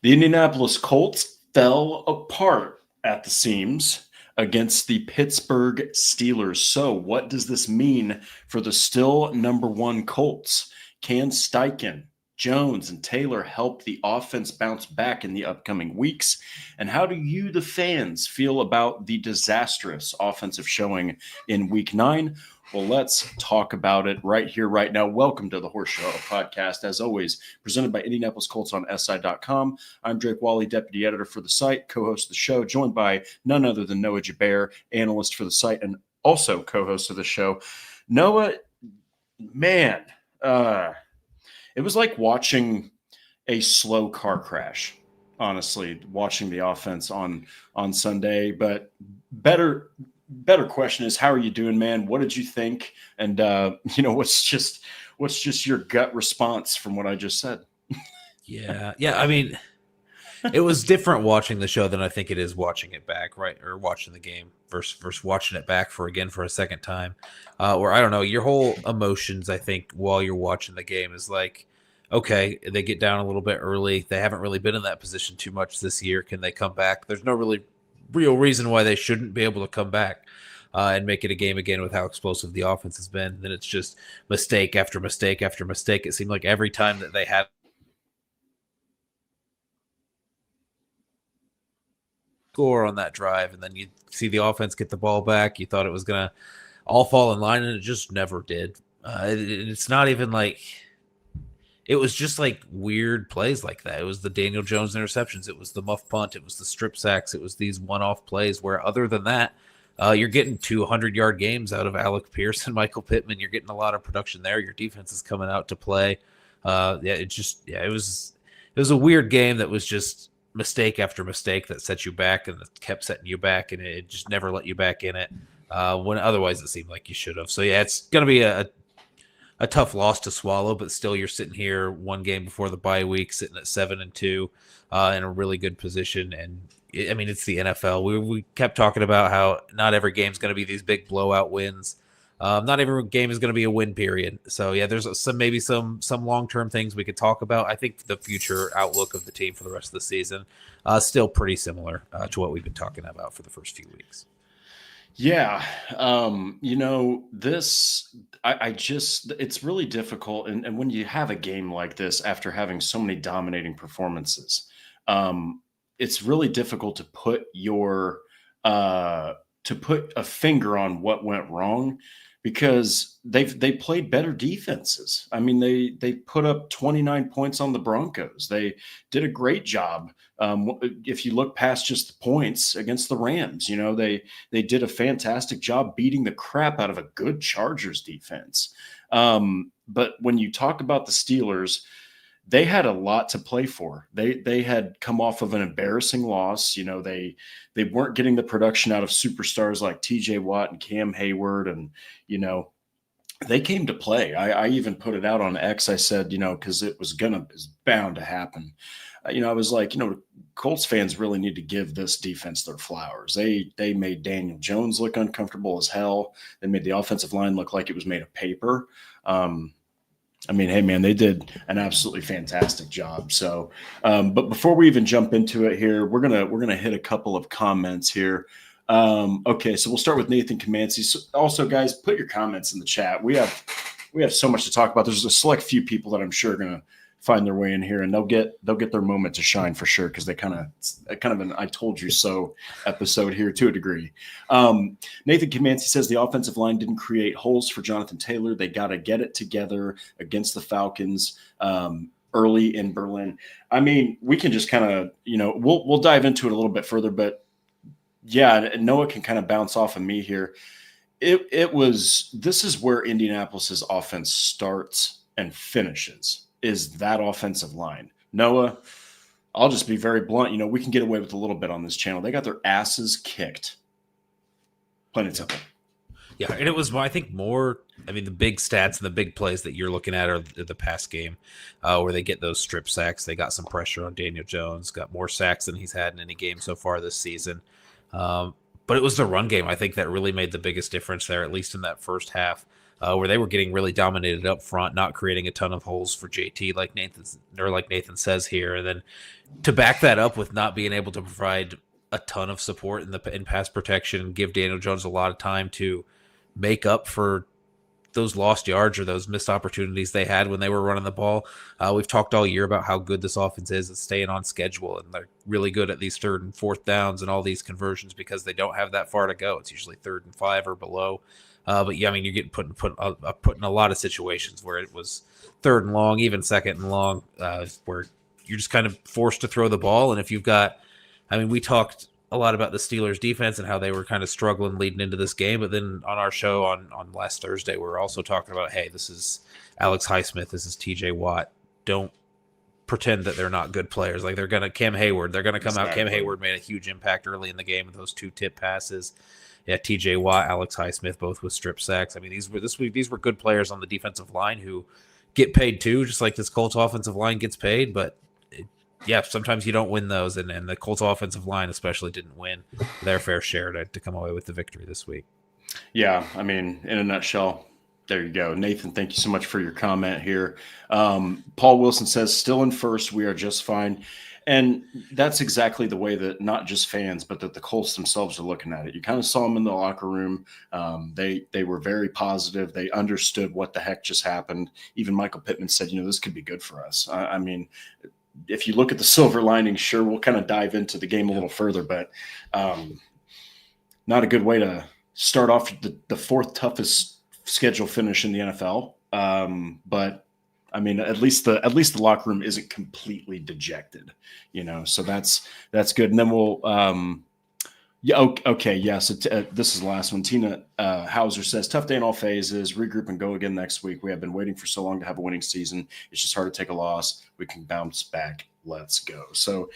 The Indianapolis Colts fell apart at the seams against the Pittsburgh Steelers. So, what does this mean for the still number one Colts? Can Steichen, Jones, and Taylor help the offense bounce back in the upcoming weeks? And how do you, the fans, feel about the disastrous offensive showing in week 9? Well, let's talk about it right here, right now. Welcome to the Horseshoe Huddle Podcast, as always, presented by Indianapolis Colts on SI.com. I'm Drake Wally, deputy editor for the site, co-host of the show, joined by none other than Noah Gebert, analyst for the site, and also co-host of the show. Noah, man, it was like watching a slow car crash, honestly, watching the offense on Sunday, but better question is, how are you doing, man? What did you think? And what's just your gut response from what I just said? Yeah. I mean, it was different watching the show than I think it is watching it back, right? Or watching the game versus watching it back for a second time. Where I don't know, your whole emotions, I think, while you're watching the game is like, okay, they get down a little bit early. They haven't really been in that position too much this year. Can they come back? There's no really real reason why they shouldn't be able to come back and make it a game again with how explosive the offense has been. Then it's just mistake after mistake after mistake. It seemed like every time that they had score on that drive, and then you see the offense get the ball back, you thought it was going to all fall in line, and it just never did. It's not even like it was just like weird plays like that. It was the Daniel Jones interceptions. It was the muff punt. It was the strip sacks. It was these one-off plays where other than that, you're getting 200-yard games out of Alec Pierce and Michael Pittman. You're getting a lot of production there. Your defense is coming out to play. It was a weird game that was just mistake after mistake that set you back and that kept setting you back, and it just never let you back in it when otherwise it seemed like you should have. So, yeah, it's going to be a tough loss to swallow, but still you're sitting here one game before the bye week, sitting at 7-2 in a really good position. And it's the NFL. We kept talking about how not every game is going to be these big blowout wins. Not every game is going to be a win period. So yeah, there's maybe some long-term things we could talk about. I think the future outlook of the team for the rest of the season still pretty similar to what we've been talking about for the first few weeks. Yeah. It's really difficult. And when you have a game like this, after having so many dominating performances, it's really difficult to put a finger on what went wrong, because they played better defenses. I mean, they put up 29 points on the Broncos. They did a great job. If you look past just the points against the Rams, they did a fantastic job beating the crap out of a good Chargers defense. But when you talk about the Steelers, they had a lot to play for. They had come off of an embarrassing loss. They weren't getting the production out of superstars like TJ Watt and Cam Hayward, and they came to play. I even put it out on X. I said, because it was bound to happen. I was like, Colts fans really need to give this defense their flowers. They made Daniel Jones look uncomfortable as hell. They made the offensive line look like it was made of paper. Hey, man, they did an absolutely fantastic job. So, but before we even jump into it here, we're gonna hit a couple of comments here. Okay, so we'll start with Nathan Comanci. So also, guys, put your comments in the chat. We have so much to talk about. There's a select few people that I'm sure are gonna find their way in here, and they'll get their moment to shine for sure, because they kind of an I told you so episode here to a degree. Nathan Comanci says the offensive line didn't create holes for Jonathan Taylor. They got to get it together against the Falcons early in Berlin. We can just kind of we'll dive into it a little bit further, but yeah, Noah can kind of bounce off of me here. This is where Indianapolis's offense starts and finishes, is that offensive line. Noah, I'll just be very blunt. We can get away with a little bit on this channel. They got their asses kicked. Plain and simple. Yeah, and it was, I think, more, the big stats and the big plays that you're looking at are the past game where they get those strip sacks. They got some pressure on Daniel Jones, got more sacks than he's had in any game so far this season. But it was the run game, I think, that really made the biggest difference there, at least in that first half. where they were getting really dominated up front, not creating a ton of holes for JT, like Nathan says here. And then to back that up with not being able to provide a ton of support in pass protection and give Daniel Jones a lot of time to make up for those lost yards or those missed opportunities they had when they were running the ball. We've talked all year about how good this offense is at staying on schedule, and they're really good at these 3rd and 4th downs and all these conversions because they don't have that far to go. It's usually 3rd and 5 or below. But yeah, I mean, you're getting put in a lot of situations where it was 3rd and long, even 2nd and long, where you're just kind of forced to throw the ball. And if you've got, I mean, we talked a lot about the Steelers defense and how they were kind of struggling leading into this game. But then on our show on last Thursday, we were also talking about, hey, this is Alex Highsmith. This is TJ Watt. Don't pretend that they're not good players. Like they're going to Cam Hayward. They're going to come out. Cam Hayward made a huge impact early in the game with those 2 tip passes. Yeah, TJ Watt, Alex Highsmith, both with strip sacks. I mean, these were good players on the defensive line who get paid too, just like this Colts offensive line gets paid. But yeah, sometimes you don't win those, and the Colts offensive line especially didn't win their fair share to come away with the victory this week. Yeah, I mean, in a nutshell, there you go. Nathan, thank you so much for your comment here. Paul Wilson says, still in first, we are just fine. And that's exactly the way that not just fans, but that the Colts themselves are looking at it. You kind of saw them in the locker room. They were very positive. They understood what the heck just happened. Even Michael Pittman said, this could be good for us. I mean, if you look at the silver lining, sure, we'll kind of dive into the game a little further, but not a good way to start off the 4th toughest schedule finish in the NFL. But I mean, at least the locker room isn't completely dejected, so that's good. And then we'll, okay. Yeah. So this is the last one. Tina Hauser says, tough day in all phases, regroup and go again next week. We have been waiting for so long to have a winning season. It's just hard to take a loss. We can bounce back. Let's go. So,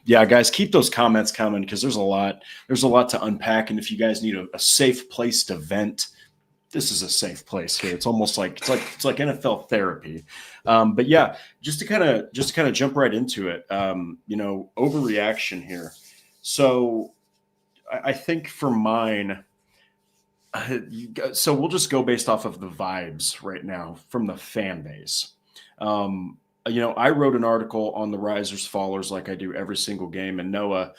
yeah, guys, keep those comments coming because there's a lot to unpack. And if you guys need a safe place to vent, this is a safe place here. It's almost like it's like NFL therapy. But yeah, just to kind of jump right into it, overreaction here. So I think for mine, so we'll just go based off of the vibes right now from the fan base. I wrote an article on the risers fallers like I do every single game. And Noah,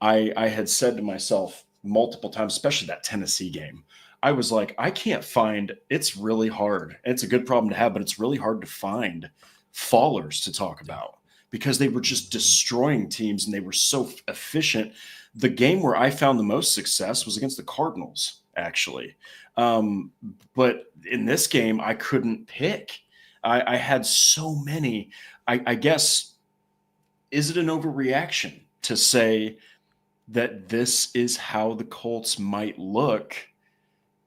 I had said to myself multiple times, especially that Tennessee game, I was like, I can't find, it's really hard. It's a good problem to have, but it's really hard to find fallers to talk about because they were just destroying teams and they were so efficient. The game where I found the most success was against the Cardinals, actually. But in this game, I couldn't pick. I had so many. I guess, is it an overreaction to say that this is how the Colts might look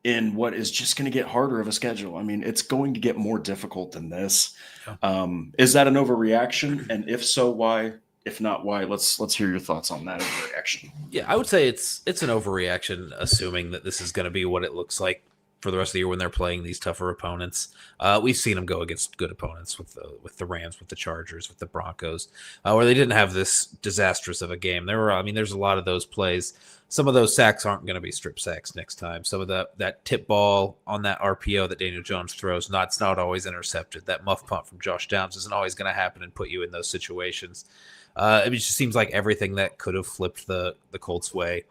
in what is just going to get harder of a schedule? I mean, it's going to get more difficult than this. Is that an overreaction? And if so, why? If not, why? Let's hear your thoughts on that overreaction. Yeah, I would say it's an overreaction, assuming that this is going to be what it looks like for the rest of the year when they're playing these tougher opponents. We've seen them go against good opponents with the Rams, with the Chargers, with the Broncos, where they didn't have this disastrous of a game. There's a lot of those plays. Some of those sacks aren't going to be strip sacks next time. Some of that tip ball on that RPO that Daniel Jones throws, it's not always intercepted. That muff punt from Josh Downs isn't always going to happen and put you in those situations. It just seems like everything that could have flipped the Colts' way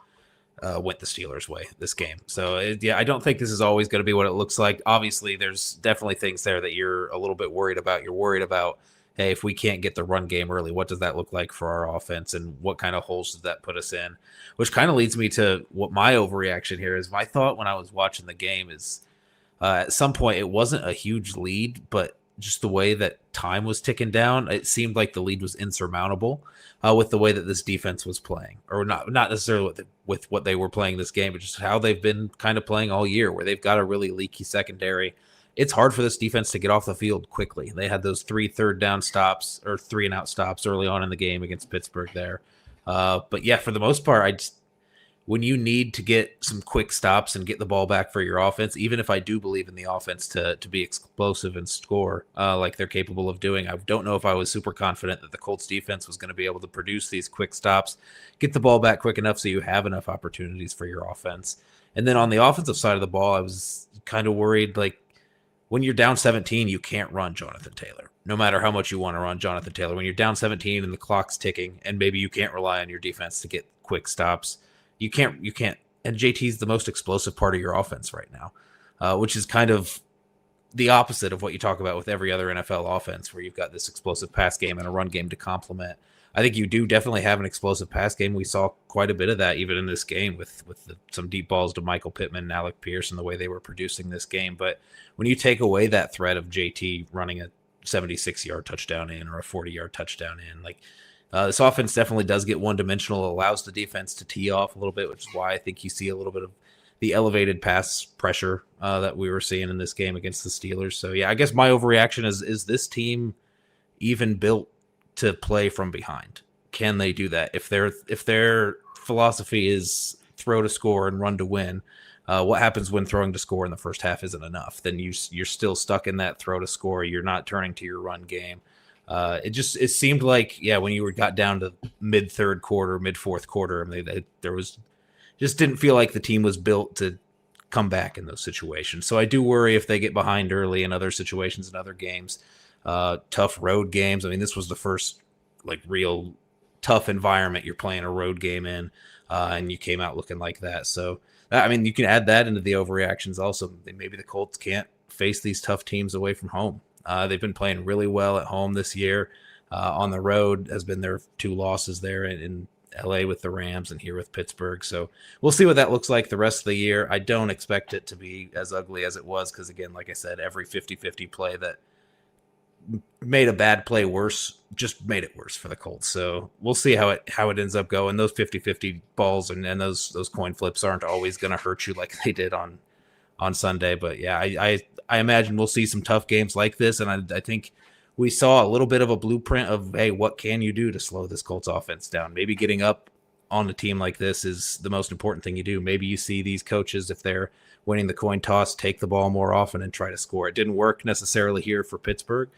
went the Steelers' way this game. So, I don't think this is always going to be what it looks like. Obviously, there's definitely things there that you're a little bit worried about. You're worried about, hey, if we can't get the run game early, what does that look like for our offense and what kind of holes does that put us in? Which kind of leads me to what my overreaction here is. My thought when I was watching the game is at some point it wasn't a huge lead, but just the way that time was ticking down, it seemed like the lead was insurmountable with the way that this defense was playing, or not necessarily with what they were playing this game, but just how they've been kind of playing all year, where they've got a really leaky secondary. It's hard for this defense to get off the field quickly. They had those 3 third-down stops or 3-and-out stops early on in the game against Pittsburgh there. But yeah, for the most part, when you need to get some quick stops and get the ball back for your offense, even if I do believe in the offense to be explosive and score like they're capable of doing, I don't know if I was super confident that the Colts defense was going to be able to produce these quick stops, get the ball back quick enough so you have enough opportunities for your offense. And then on the offensive side of the ball, I was kind of worried, like, when you're down 17, you can't run Jonathan Taylor, no matter how much you want to run Jonathan Taylor. When you're down 17 and the clock's ticking, and maybe you can't rely on your defense to get quick stops, you can't. And JT's the most explosive part of your offense right now, which is kind of the opposite of what you talk about with every other NFL offense, where you've got this explosive pass game and a run game to complement. I think you do definitely have an explosive pass game. We saw quite a bit of that even in this game with some deep balls to Michael Pittman and Alec Pierce and the way they were producing this game. But when you take away that threat of JT running a 76-yard touchdown in or a 40-yard touchdown in, like, this offense definitely does get one-dimensional, allows the defense to tee off a little bit, which is why I think you see a little bit of the elevated pass pressure that we were seeing in this game against the Steelers. So, yeah, I guess my overreaction is this team even built to play from behind? Can they do that? If their philosophy is throw to score and run to win, what happens when throwing to score in the first half isn't enough? Then you're still stuck in that throw to score. You're not turning to your run game. It seemed like, yeah, when you got down to mid third quarter, mid fourth quarter, I mean, there was just didn't feel like the team was built to come back in those situations. So I do worry if they get behind early in other situations in other games. Tough road games. I mean, this was the first like real tough environment you're playing a road game in, and you came out looking like that. So, I mean, you can add that into the overreactions also. Maybe the Colts can't face these tough teams away from home. They've been playing really well at home this year. On the road has been their 2 losses there in LA with the Rams and here with Pittsburgh. So we'll see what that looks like the rest of the year. I don't expect it to be as ugly as it was because, again, like I said, every 50-50 play that made a bad play worse just made it worse for the Colts. So we'll see how it ends up going. Those 50-50 balls and those coin flips aren't always going to hurt you like they did on Sunday. But yeah, I imagine we'll see some tough games like this. And I think we saw a little bit of a blueprint of, hey, what can you do to slow this Colts offense down? Maybe getting up on a team like this is the most important thing you do. Maybe you see these coaches, if they're winning the coin toss, take the ball more often and try to score. It didn't work necessarily here for Pittsburgh.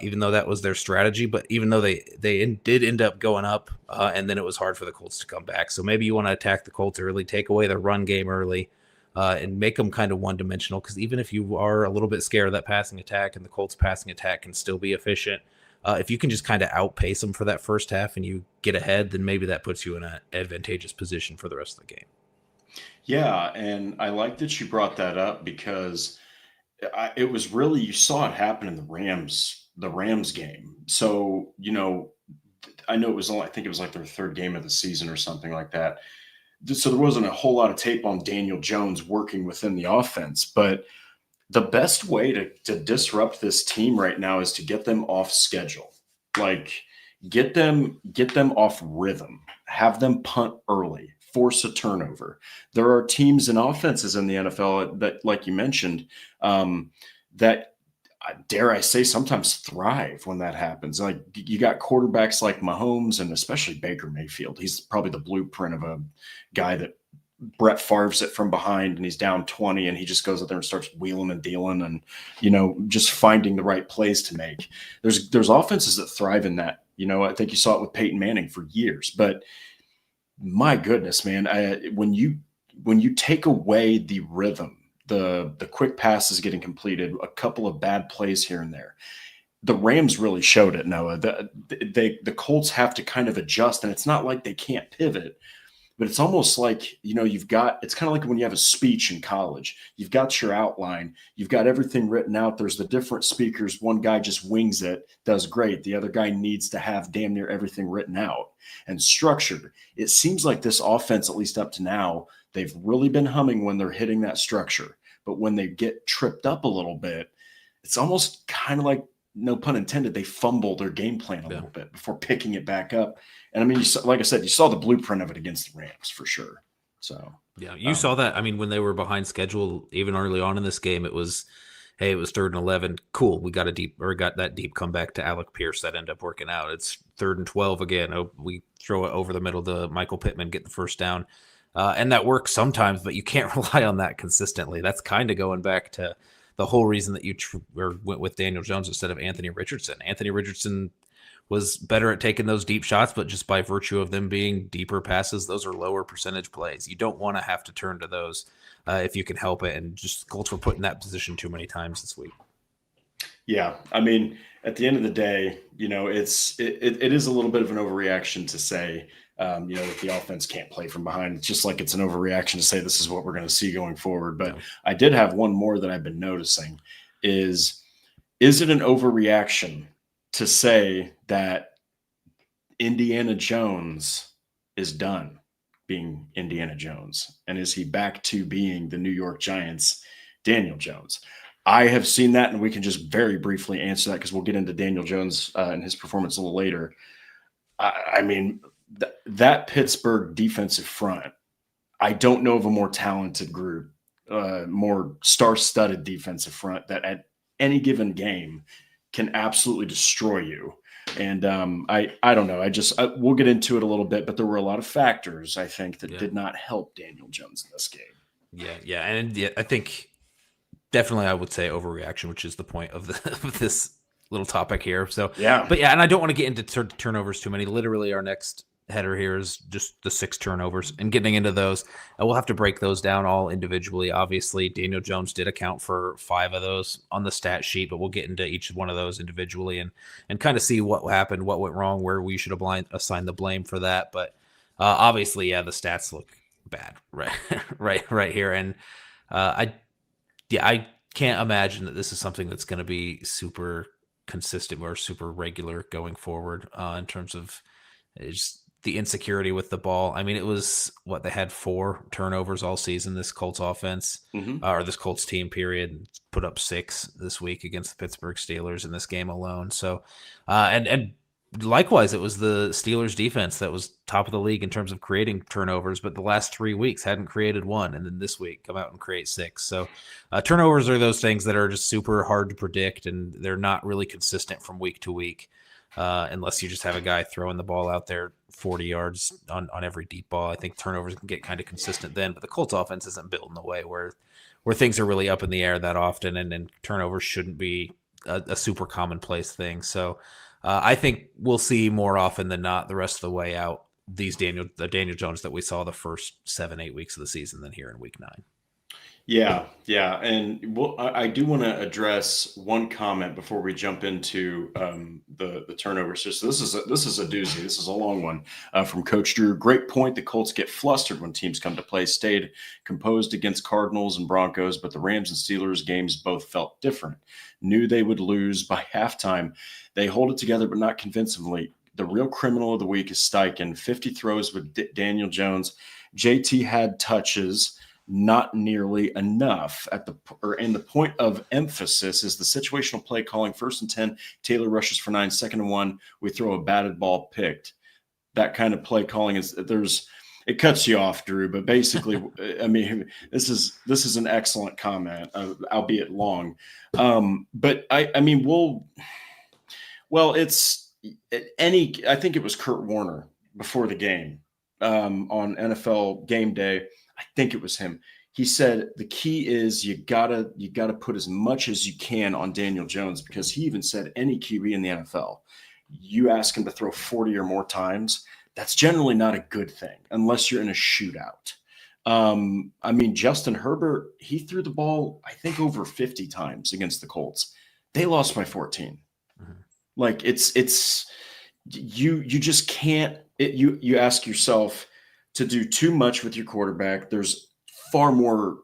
Even though that was their strategy, but even though they did end up going up, and then it was hard for the Colts to come back. So maybe you want to attack the Colts early, take away the run game early, and make them kind of one-dimensional, because even if you are a little bit scared of that passing attack and the Colts passing attack can still be efficient, if you can just kind of outpace them for that first half and you get ahead, then maybe that puts you in an advantageous position for the rest of the game. Yeah, and I like that you brought that up because it was really, you saw it happen in the Rams game. So, I know I think it was like their 3rd game of the season or something like that. So there wasn't a whole lot of tape on Daniel Jones working within the offense, but the best way to disrupt this team right now is to get them off schedule. Like get them off rhythm, have them punt early, force a turnover. There are teams and offenses in the NFL that, like you mentioned, that, dare I say, sometimes thrive when that happens. Like you got quarterbacks like Mahomes and especially Baker Mayfield. He's probably the blueprint of a guy that Brett Favre's it from behind and he's down 20 and he just goes out there and starts wheeling and dealing and, just finding the right plays to make. There's offenses that thrive in that. I think you saw it with Peyton Manning for years, but my goodness, man, when you take away the rhythm, the quick passes getting completed, a couple of bad plays here and there, the Rams really showed it, Noah. The Colts have to kind of adjust, and it's not like they can't pivot, but it's almost like, it's kind of like when you have a speech in college. You've got your outline, you've got everything written out. There's the different speakers. One guy just wings it, does great. The other guy needs to have damn near everything written out and structured. It seems like this offense, at least up to now, they've really been humming when they're hitting that structure. But when they get tripped up a little bit, it's almost kind of like, no pun intended, they fumble their game plan a little bit before picking it back up. And I mean, like I said, you saw the blueprint of it against the Rams for sure. So yeah, you saw that. I mean, when they were behind schedule, even early on in this game, it was 3rd and 11. Cool, we got that deep comeback to Alec Pierce that ended up working out. It's 3rd and 12 again. Oh, we throw it over the middle to Michael Pittman, get the first down. And that works sometimes, but you can't rely on that consistently. That's kind of going back to the whole reason that you went with Daniel Jones instead of Anthony Richardson. Anthony Richardson was better at taking those deep shots, but just by virtue of them being deeper passes, those are lower percentage plays. You don't want to have to turn to those. if you can help it. And just Colts were put in that position too many times this week. Yeah, I mean, at the end of the day, it is a little bit of an overreaction to say, that the offense can't play from behind. It's just like it's an overreaction to say this is what we're going to see going forward. But Yeah. I did have one more that I've been noticing is it an overreaction to say that Indiana Jones is done being Indiana Jones? And is he back to being the New York Giants, Daniel Jones? I have seen that, and we can just very briefly answer that because we'll get into Daniel Jones and his performance a little later. I mean, that Pittsburgh defensive front, I don't know of a more talented group, more star-studded defensive front that at any given game can absolutely destroy you. And I don't know. We'll get into it a little bit, but there were a lot of factors, I think, that did not help Daniel Jones in this game. Yeah. And I think definitely I would say overreaction, which is the point of this little topic here. So, yeah. But yeah, and I don't want to get into turnovers too many. Literally, our next header here is just the 6 turnovers and getting into those. And we'll have to break those down all individually. Obviously, Daniel Jones did account for 5 of those on the stat sheet, but we'll get into each one of those individually and kind of see what happened, what went wrong, where we should have assigned the blame for that. But obviously, yeah, the stats look bad right here. And I can't imagine that this is something that's going to be super consistent or super regular going forward in terms of just the insecurity with the ball. I mean, it was they had 4 turnovers all season, this Colts offense, or this Colts team period, put up 6 this week against the Pittsburgh Steelers in this game alone. So, and likewise, it was the Steelers defense that was top of the league in terms of creating turnovers, but the last 3 weeks hadn't created 1. And then this week come out and create 6. So turnovers are those things that are just super hard to predict, and they're not really consistent from week to week. Unless you just have a guy throwing the ball out there 40 yards on every deep ball. I think turnovers can get kind of consistent then, but the Colts offense isn't built in a way where things are really up in the air that often, and turnovers shouldn't be a super commonplace thing. So I think we'll see more often than not the rest of the way out the Daniel Jones that we saw the first 7-8 weeks of the season than here in week 9. Yeah. And I do want to address one comment before we jump into the turnovers. So this is a doozy. This is a long one from Coach Drew. Great point. The Colts get flustered when teams come to play. Stayed composed against Cardinals and Broncos, but the Rams and Steelers games both felt different. Knew they would lose by halftime. They hold it together, but not convincingly. The real criminal of the week is Steichen. 50 throws with Daniel Jones. JT had touches. Not nearly enough and the point of emphasis is the situational play calling. 1st and 10, Taylor rushes for 9, 2nd and 1. We throw a batted ball picked. That kind of play calling it cuts you off, Drew, but basically, I mean, this is an excellent comment, albeit long. But I mean, I think it was Kurt Warner before the game on NFL Game Day. I think it was him. He said the key is you gotta put as much as you can on Daniel Jones, because he even said any QB in the NFL, you ask him to throw 40 or more times, that's generally not a good thing unless you're in a shootout. I mean, Justin Herbert, he threw the ball, I think, over 50 times against the Colts. They lost by 14. Mm-hmm. Like you just can't. You ask yourself to do too much with your quarterback. There's far more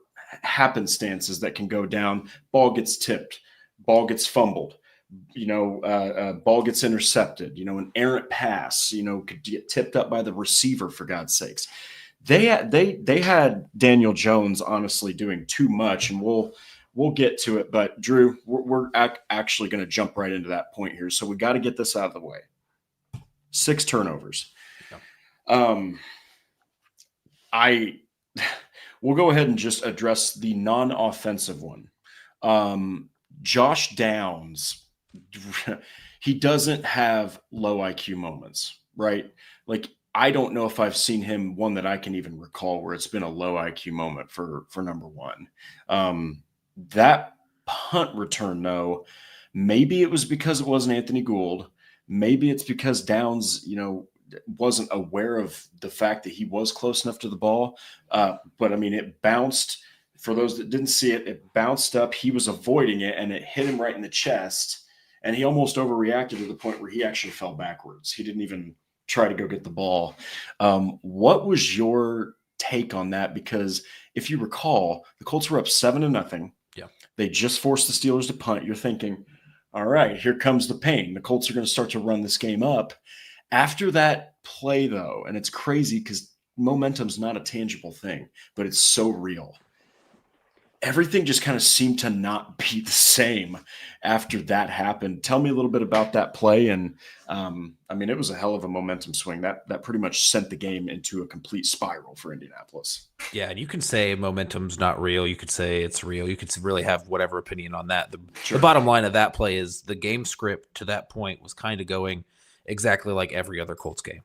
happenstances that can go down. Ball gets tipped, ball gets fumbled, ball gets intercepted, an errant pass, could get tipped up by the receiver, for God's sakes. They had Daniel Jones honestly doing too much, and we'll get to it. But Drew, we're actually going to jump right into that point here. So we got to get this out of the way. 6 turnovers. We'll go ahead and just address the non-offensive one. Josh Downs, he doesn't have low IQ moments, right? Like, I don't know if I've seen him one that I can even recall where it's been a low IQ moment for number one. That punt return, though, maybe it was because it wasn't Anthony Gould. Maybe it's because Downs, wasn't aware of the fact that he was close enough to the ball. But I mean, it bounced For those that didn't see it, it bounced up. He was avoiding it, and it hit him right in the chest. And he almost overreacted to the point where he actually fell backwards. He didn't even try to go get the ball. What was your take on that? Because if you recall, the Colts were up 7-0. Yeah. They just forced the Steelers to punt. You're thinking, all right, here comes the pain. The Colts are going to start to run this game up. After that play, though, and it's crazy because momentum's not a tangible thing, but it's so real. Everything just kind of seemed to not be the same after that happened. Tell me a little bit about that play. And I mean, it was a hell of a momentum swing that pretty much sent the game into a complete spiral for Indianapolis. Yeah, and you can say momentum's not real. You could say it's real. You could really have whatever opinion on that. The bottom line of that play is the game script to that point was kind of going exactly like every other Colts game,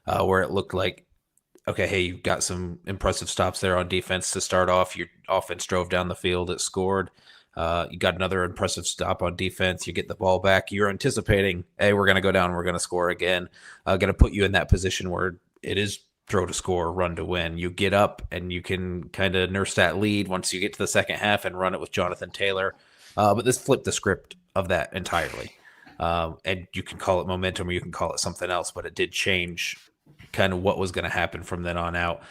where it looked like, okay, hey, you've got some impressive stops there on defense to start off. Your offense drove down the field. It scored. You got another impressive stop on defense. You get the ball back. You're anticipating, hey, we're going to go down. We're going to score again. Going to put you in that position where it is throw to score, run to win. You get up and you can kind of nurse that lead once you get to the second half and run it with Jonathan Taylor. But this flipped the script of that entirely. And you can call it momentum or you can call it something else, but it did change kind of what was going to happen from then on out.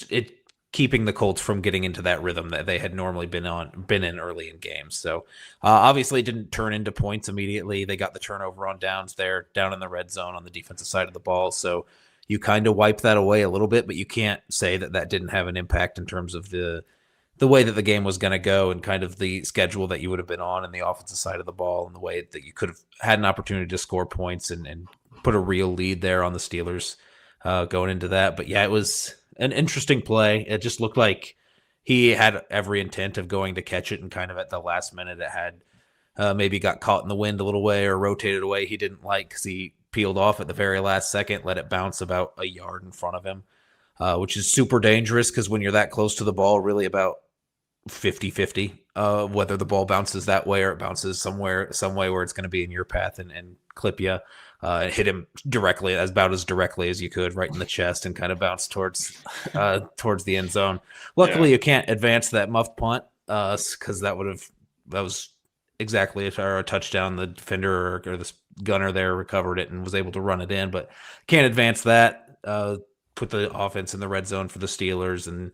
It keeping the Colts from getting into that rhythm that they had normally been in early in games. So obviously it didn't turn into points immediately. They got the turnover on downs there, down in the red zone on the defensive side of the ball. So you kind of wipe that away a little bit, but you can't say that didn't have an impact in terms of the way that the game was going to go and kind of the schedule that you would have been on the offensive side of the ball and the way that you could have had an opportunity to score points and put a real lead there on the Steelers going into that. But yeah, it was an interesting play. It just looked like he had every intent of going to catch it, and kind of at the last minute it had maybe got caught in the wind a little way or rotated away he didn't like because he peeled off at the very last second, let it bounce about a yard in front of him, which is super dangerous because when you're that close to the ball, really about 50-50 whether the ball bounces that way or it bounces some way where it's going to be in your path and clip you. It hit him directly, about as directly as you could, right in the chest, and kind of bounced towards the end zone. Luckily, you can't advance that muffed punt because that was exactly a touchdown. The defender or the gunner there recovered it and was able to run it in, but can't advance that. Put the offense in the red zone for the Steelers, and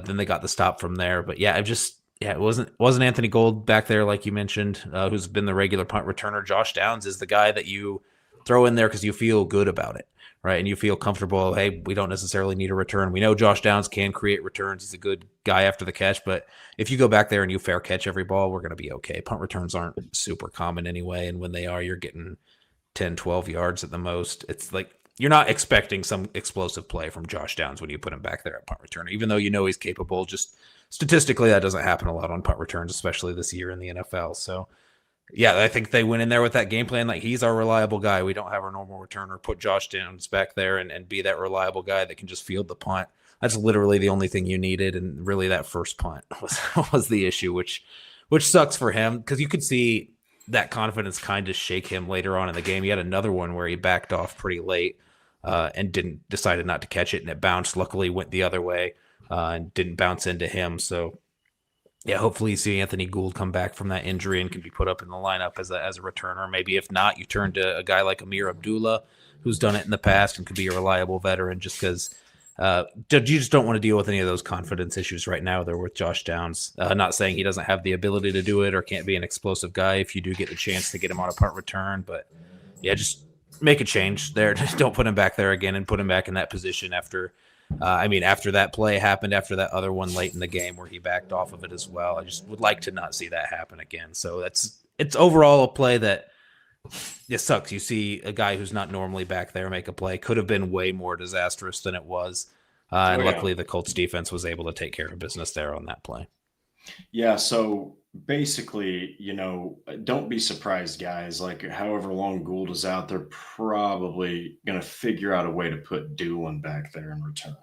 then they got the stop from there. But yeah, it wasn't Anthony Gold back there like you mentioned, who's been the regular punt returner. Josh Downs is the guy that you throw in there because you feel good about it, right? And you feel comfortable. Hey, we don't necessarily need a return. We know Josh Downs can create returns. He's a good guy after the catch, but if you go back there and you fair catch every ball, we're going to be okay. Punt returns aren't super common anyway, and when they are, you're getting 10, 12 yards at the most. It's like you're not expecting some explosive play from Josh Downs when you put him back there at punt return, even though you know he's capable. Just statistically, that doesn't happen a lot on punt returns, especially this year in the NFL. So yeah, I think they went in there with that game plan. Like, he's our reliable guy. We don't have our normal returner. Put Josh Downs back there and be that reliable guy that can just field the punt. That's literally the only thing you needed. And really that first punt was the issue, which sucks for him because you could see that confidence kind of shake him later on in the game. He had another one where he backed off pretty late and decided not to catch it, and it bounced. Luckily went the other way and didn't bounce into him. So yeah, hopefully you see Anthony Gould come back from that injury and can be put up in the lineup as a returner. Maybe if not, you turn to a guy like Amir Abdullah, who's done it in the past and could be a reliable veteran, just because you just don't want to deal with any of those confidence issues right now. They're with Josh Downs. Not saying he doesn't have the ability to do it or can't be an explosive guy if you do get the chance to get him on a punt return. But yeah, just make a change there. Just don't put him back there again and put him back in that position after that play happened, after that other one late in the game where he backed off of it as well. I just would like to not see that happen again. So it's overall a play that it sucks. You see a guy who's not normally back there make a play. Could have been way more disastrous than it was. And luckily the Colts defense was able to take care of business there on that play. Yeah, so basically, don't be surprised, guys. Like, however long Gould is out, they're probably going to figure out a way to put Doolin back there in return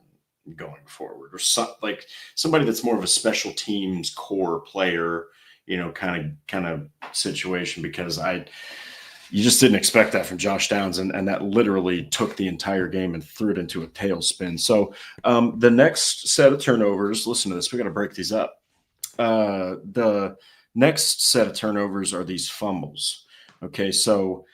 going forward, or somebody that's more of a special teams core player, kind of situation. Because You just didn't expect that from Josh Downs, and that literally took the entire game and threw it into a tailspin. So the next set of turnovers, listen to this, we got to break these up. The next set of turnovers are these fumbles. Okay, so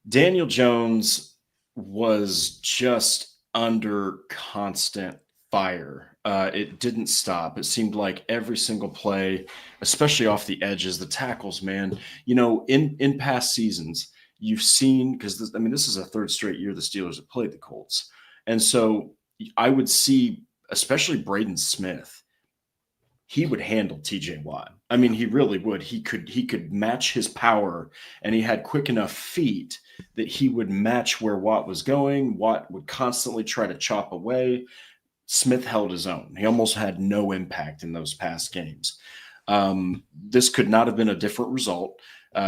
Daniel Jones was just under constant fire. It didn't stop. It seemed like every single play, especially off the edges, the tackles, man. In past seasons, you've seen, because this is a third straight year the Steelers have played the Colts, and so I would see, especially Braden Smith, he would handle TJ Watt. He really would. He could match his power, and he had quick enough feet that he would match where Watt was going. Watt would constantly try to chop away. Smith held his own. He almost had no impact in those past games. This could not have been a different result.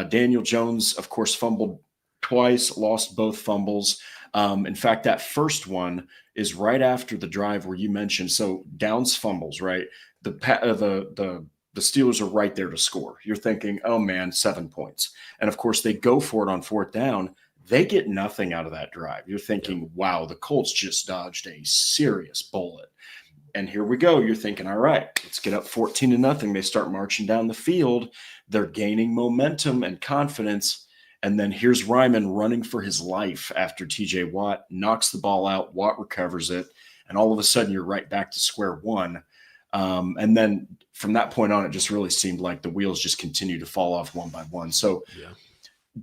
Daniel Jones, of course, fumbled twice, lost both fumbles. In fact, that first one is right after the drive where you mentioned. So Downs fumbles, right? The Steelers are right there to score. You're thinking, oh man, 7 points. And of course, they go for it on fourth down. They get nothing out of that drive. You're thinking, wow, the Colts just dodged a serious bullet. And here we go. You're thinking, all right, let's get up 14-0. They start marching down the field. They're gaining momentum and confidence. And then here's Ryman running for his life after TJ Watt knocks the ball out. Watt recovers it. And all of a sudden, you're right back to square one. And then from that point on, it just really seemed like the wheels just continue to fall off one by one. So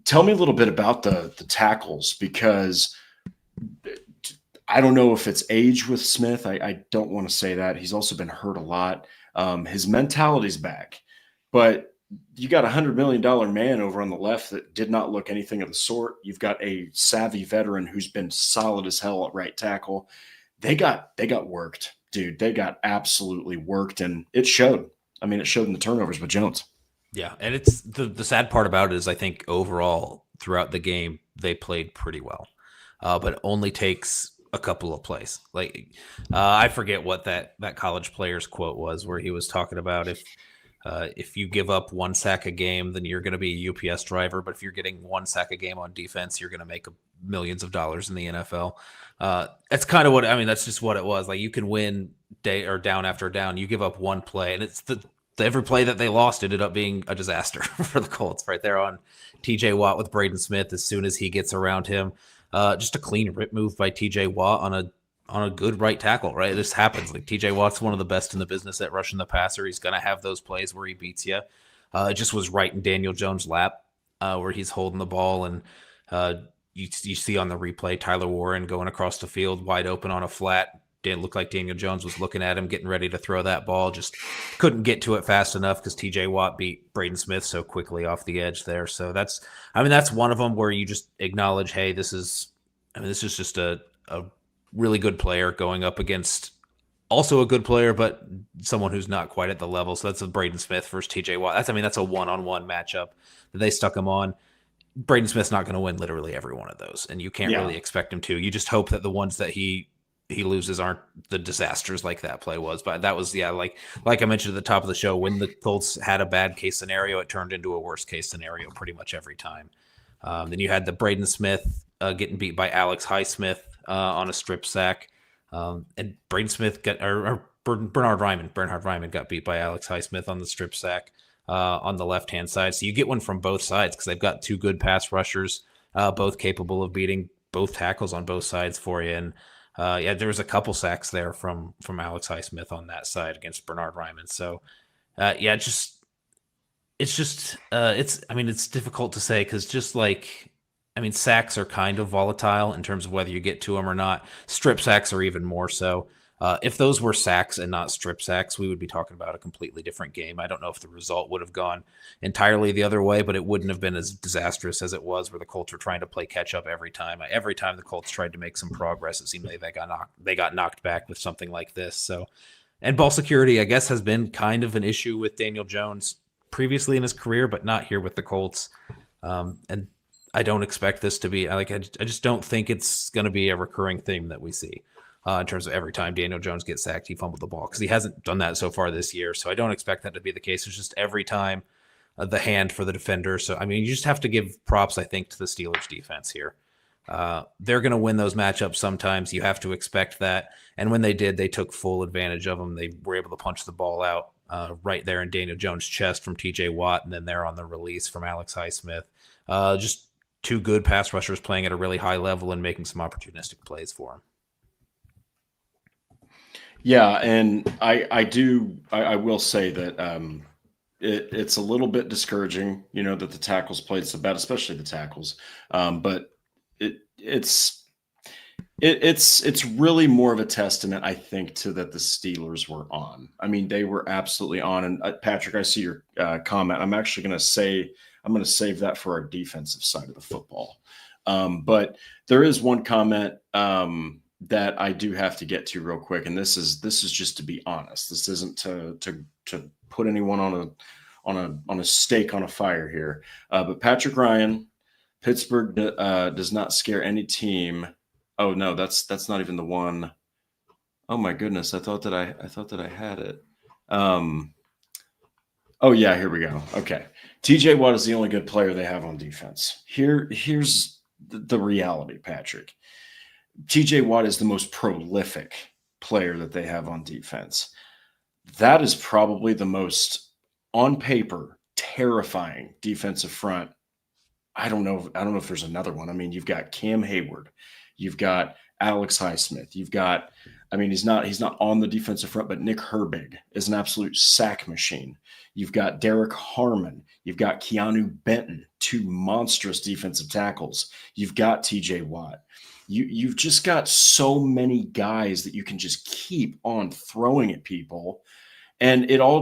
tell me a little bit about the tackles, because I don't know if it's age with Smith. I don't want to say that. He's also been hurt a lot. His mentality's back. But you got $100 million man over on the left that did not look anything of the sort. You've got a savvy veteran who's been solid as hell at right tackle. They got worked, dude. They got absolutely worked, and it showed. It showed in the turnovers with Jones. Yeah, and it's the sad part about it is I think overall throughout the game they played pretty well, but it only takes a couple of plays. I forget what that college player's quote was, where he was talking about if you give up one sack a game, then you're going to be a UPS driver. But if you're getting one sack a game on defense, you're going to make millions of dollars in the NFL. That's kind of what that's just what it was. Like, you can win day or down after down. You give up one play, and it's every play that they lost ended up being a disaster for the Colts. Right there on TJ Watt with Braden Smith. As soon as he gets around him, just a clean rip move by TJ Watt on a good right tackle, right? This happens. Like, TJ Watt's one of the best in the business at rushing the passer. He's going to have those plays where he beats you. It just was right in Daniel Jones' lap where he's holding the ball. And you see on the replay, Tyler Warren going across the field wide open on a flat. Didn't look like Daniel Jones was looking at him, getting ready to throw that ball. Just couldn't get to it fast enough because TJ Watt beat Braden Smith so quickly off the edge there. So that's one of them where you just acknowledge, hey, this is just a really good player going up against also a good player, but someone who's not quite at the level. So that's a Braden Smith versus TJ Watt. That's a one-on-one matchup that they stuck him on. Braden Smith's not going to win literally every one of those, and you can't really expect him to. You just hope that the ones that he loses aren't the disasters like that play was. But that was, like I mentioned at the top of the show, when the Colts had a bad case scenario, it turned into a worst case scenario pretty much every time. Then you had the Braden Smith getting beat by Alex Highsmith on a strip sack. And Braden Smith Bernhard Raimann got beat by Alex Highsmith on the strip sack on the left-hand side. So you get one from both sides because they've got two good pass rushers, both capable of beating both tackles on both sides for you. And there was a couple sacks there from Alex Highsmith on that side against Bernhard Raimann. So it's difficult to say because sacks are kind of volatile in terms of whether you get to them or not. Strip sacks are even more so. If those were sacks and not strip sacks, we would be talking about a completely different game. I don't know if the result would have gone entirely the other way, but it wouldn't have been as disastrous as it was where the Colts were trying to play catch up every time. Every time the Colts tried to make some progress, it seemed like they got knocked back with something like this. So, and ball security, I guess, has been kind of an issue with Daniel Jones previously in his career, but not here with the Colts. And I don't expect this to be I just don't think it's going to be a recurring theme that we see in terms of every time Daniel Jones gets sacked, he fumbled the ball, because he hasn't done that so far this year. So I don't expect that to be the case. It's just every time the hand for the defender. So, I mean, you just have to give props, I think, to the Steelers defense here. They're going to win those matchups sometimes. You have to expect that. And when they did, they took full advantage of them. They were able to punch the ball out right there in Daniel Jones' chest from TJ Watt, and then there on the release from Alex Highsmith. Just two good pass rushers playing at a really high level and making some opportunistic plays for him. Yeah, and I will say that it's a little bit discouraging, that the tackles played so bad, especially the tackles. But it's really more of a testament, I think, to that the Steelers were on. I mean, they were absolutely on. And Patrick, I see your comment. I'm actually going to say I'm going to save that for our defensive side of the football. But there is one comment that I do have to get to real quick, and this is just to be honest. This isn't to put anyone on a stake on a fire here. But Patrick Ryan, Pittsburgh does not scare any team. Oh no, that's not even the one. Oh my goodness, I thought that I had it. Oh yeah, here we go. Okay, TJ Watt is the only good player they have on defense. Here's the reality, Patrick. TJ Watt is the most prolific player that they have on defense. That is probably the most, on paper, terrifying defensive front. I don't know if there's another one. I mean, you've got Cam Hayward, you've got Alex Highsmith, you've got, I mean, he's not on the defensive front, but Nick Herbig is an absolute sack machine. You've got Derek Harmon, you've got Keanu Benton, two monstrous defensive tackles. You've got TJ Watt. You've just got so many guys that you can just keep on throwing at people, and it all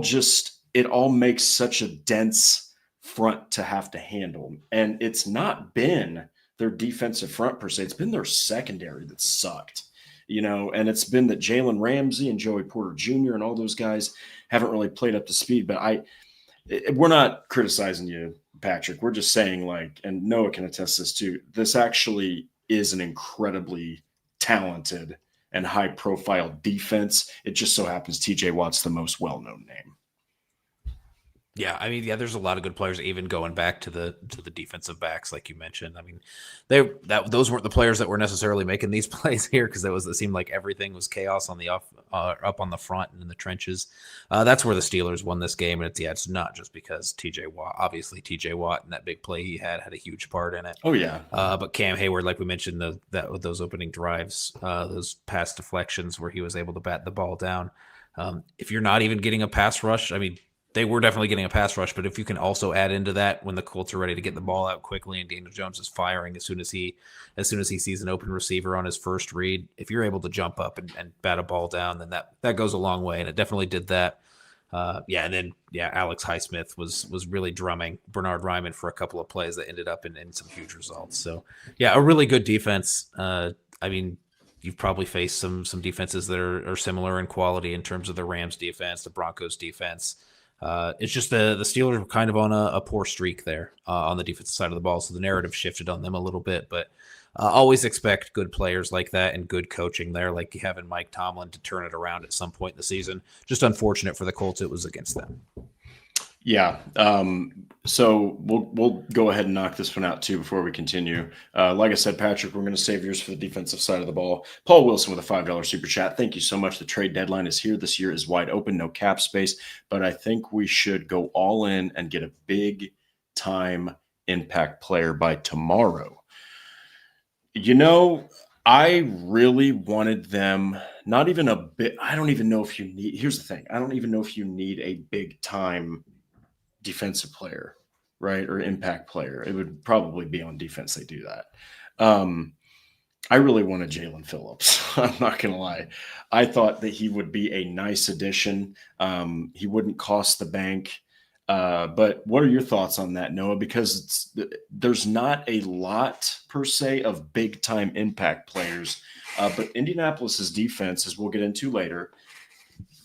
makes such a dense front to have to handle. And it's not been their defensive front per se; it's been their secondary that sucked, And it's been that Jalen Ramsey and Joey Porter Jr. and all those guys haven't really played up to speed. But we're not criticizing you, Patrick. We're just saying, and Noah can attest this too. This actually is an incredibly talented and high-profile defense. It just so happens TJ Watt's the most well-known name. Yeah, I mean, there's a lot of good players, even going back to the defensive backs, like you mentioned. I mean, those weren't the players that were necessarily making these plays here, because it seemed like everything was chaos on the up on the front and in the trenches. That's where the Steelers won this game, and it's not just because TJ Watt. Obviously, TJ Watt and that big play he had a huge part in it. Oh yeah. But Cam Hayward, like we mentioned, those opening drives, those pass deflections where he was able to bat the ball down. If you're not even getting a pass rush, I mean, they were definitely getting a pass rush, but if you can also add into that when the Colts are ready to get the ball out quickly and Daniel Jones is firing as soon as he sees an open receiver on his first read, if you're able to jump up and bat a ball down, then that goes a long way, and it definitely did that. And then Alex Highsmith was really drumming Bernard Ryman for a couple of plays that ended up in some huge results. So a really good defense. I mean, you've probably faced some defenses that are similar in quality in terms of the Rams defense, the Broncos defense. It's just the Steelers were kind of on a poor streak there on the defensive side of the ball, so the narrative shifted on them a little bit. But always expect good players like that and good coaching there, like you have in Mike Tomlin, to turn it around at some point in the season. Just unfortunate for the Colts, it was against them. Yeah. So we'll go ahead and knock this one out too before we continue. Like I said, Patrick, we're going to save yours for the defensive side of the ball. Paul Wilson with a $5 super chat. Thank you so much. The trade deadline is here. This year is wide open, no cap space, but I think we should go all in and get a big time impact player by tomorrow. I really wanted them, not even a bit. I don't even know if you need, here's the thing. I don't even know if you need a big time defensive player, right? Or impact player. It would probably be on defense. They do that. I really wanted Jalen Phillips. I'm not going to lie. I thought that he would be a nice addition. He wouldn't cost the bank. But what are your thoughts on that, Noah? Because there's not a lot per se of big time impact players, but Indianapolis's defense, as we'll get into later,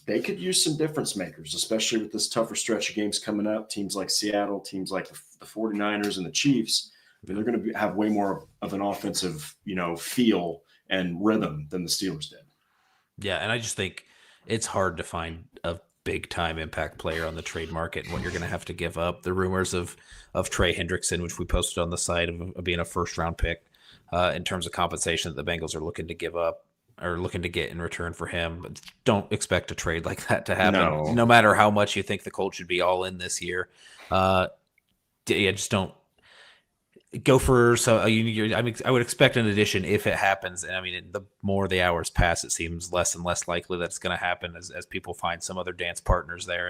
they could use some difference makers, especially with this tougher stretch of games coming up. Teams like Seattle, teams like the 49ers and the Chiefs, I mean, they're going to have way more of an offensive, feel and rhythm than the Steelers did. Yeah, and I just think it's hard to find a big time impact player on the trade market and what you're going to have to give up. The rumors of Trey Hendrickson, which we posted on the site of being a first round pick in terms of compensation that the Bengals are looking to give up or looking to get in return for him. But don't expect a trade like that to happen. No matter how much you think the Colts should be all in this year. Just don't go for. So I would expect an addition if it happens. And I mean, the more the hours pass, it seems less and less likely that it's going to happen as people find some other dance partners there